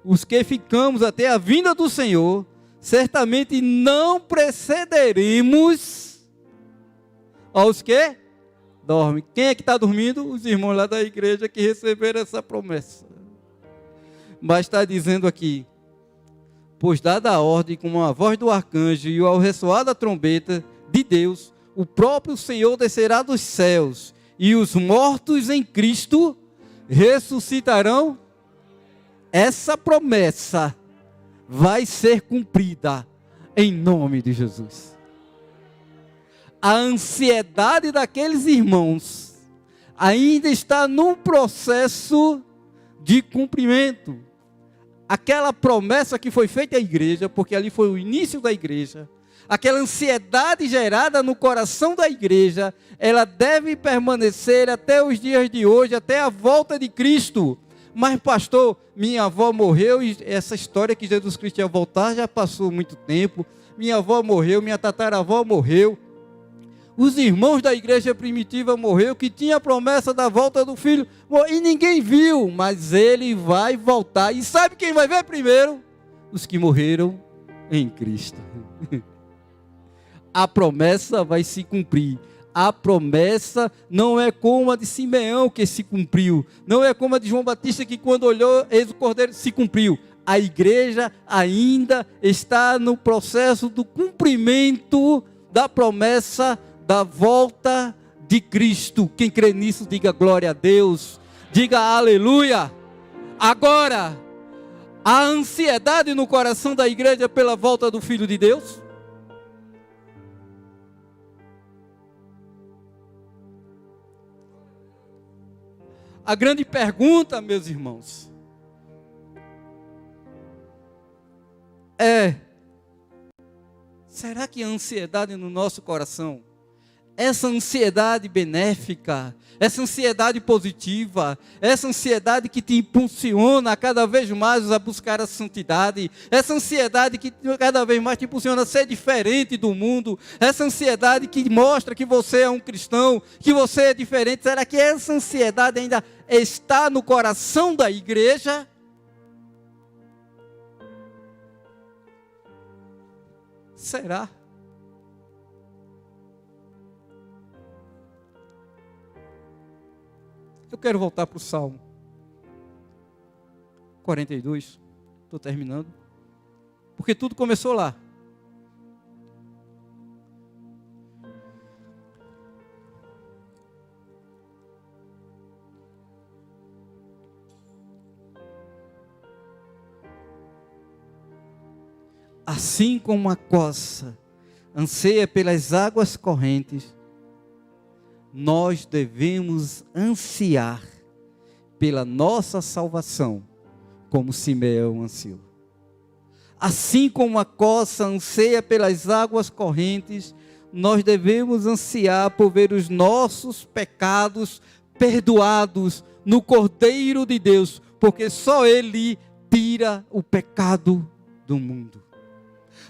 os que ficamos até a vinda do Senhor, certamente não precederemos aos que dormem. Quem é que está dormindo? Os irmãos lá da igreja que receberam essa promessa. Mas está dizendo aqui: pois dada a ordem com a voz do arcanjo e ao ressoar da trombeta de Deus, o próprio Senhor descerá dos céus, e os mortos em Cristo ressuscitarão. Essa promessa vai ser cumprida em nome de Jesus. A ansiedade daqueles irmãos ainda está num processo de cumprimento. Aquela promessa que foi feita à igreja, porque ali foi o início da igreja, aquela ansiedade gerada no coração da igreja, ela deve permanecer até os dias de hoje, até a volta de Cristo. Mas pastor, minha avó morreu e essa história que Jesus Cristo ia voltar já passou muito tempo. Minha avó morreu, minha tataravó morreu. Os irmãos da igreja primitiva morreu, que tinha a promessa da volta do filho, e ninguém viu, mas ele vai voltar. E sabe quem vai ver primeiro? Os que morreram em Cristo. A promessa vai se cumprir. A promessa não é como a de Simeão que se cumpriu. Não é como a de João Batista que quando olhou, eis o Cordeiro, se cumpriu. A igreja ainda está no processo do cumprimento da promessa da volta de Cristo. Quem crê nisso, diga glória a Deus. Diga aleluia. Agora, a ansiedade no coração da igreja pela volta do Filho de Deus? A grande pergunta, meus irmãos, é: será que a ansiedade no nosso coração, essa ansiedade benéfica, essa ansiedade positiva, essa ansiedade que te impulsiona cada vez mais a buscar a santidade, essa ansiedade que cada vez mais te impulsiona a ser diferente do mundo, essa ansiedade que mostra que você é um cristão, que você é diferente, será que essa ansiedade ainda está no coração da igreja? Será? Eu quero voltar para o Salmo 42, estou terminando, porque tudo começou lá. Assim como a coça anseia pelas águas correntes, nós devemos ansiar pela nossa salvação, como Simeão ansiou. Assim como a coça anseia pelas águas correntes, nós devemos ansiar por ver os nossos pecados perdoados no Cordeiro de Deus, porque só Ele tira o pecado do mundo.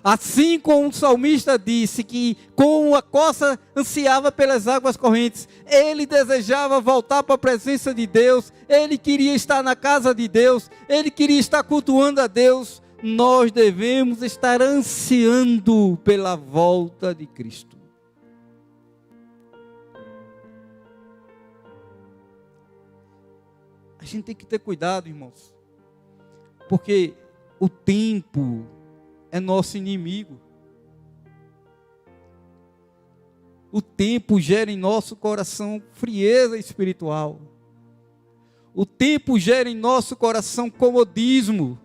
Assim como o salmista disse que como a coça ansiava pelas águas correntes, ele desejava voltar para a presença de Deus, ele queria estar na casa de Deus, ele queria estar cultuando a Deus. Nós devemos estar ansiando pela volta de Cristo. A gente tem que ter cuidado, irmãos, porque o tempo é nosso inimigo. O tempo gera em nosso coração frieza espiritual. O tempo gera em nosso coração comodismo.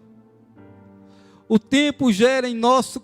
O tempo gera em nosso coração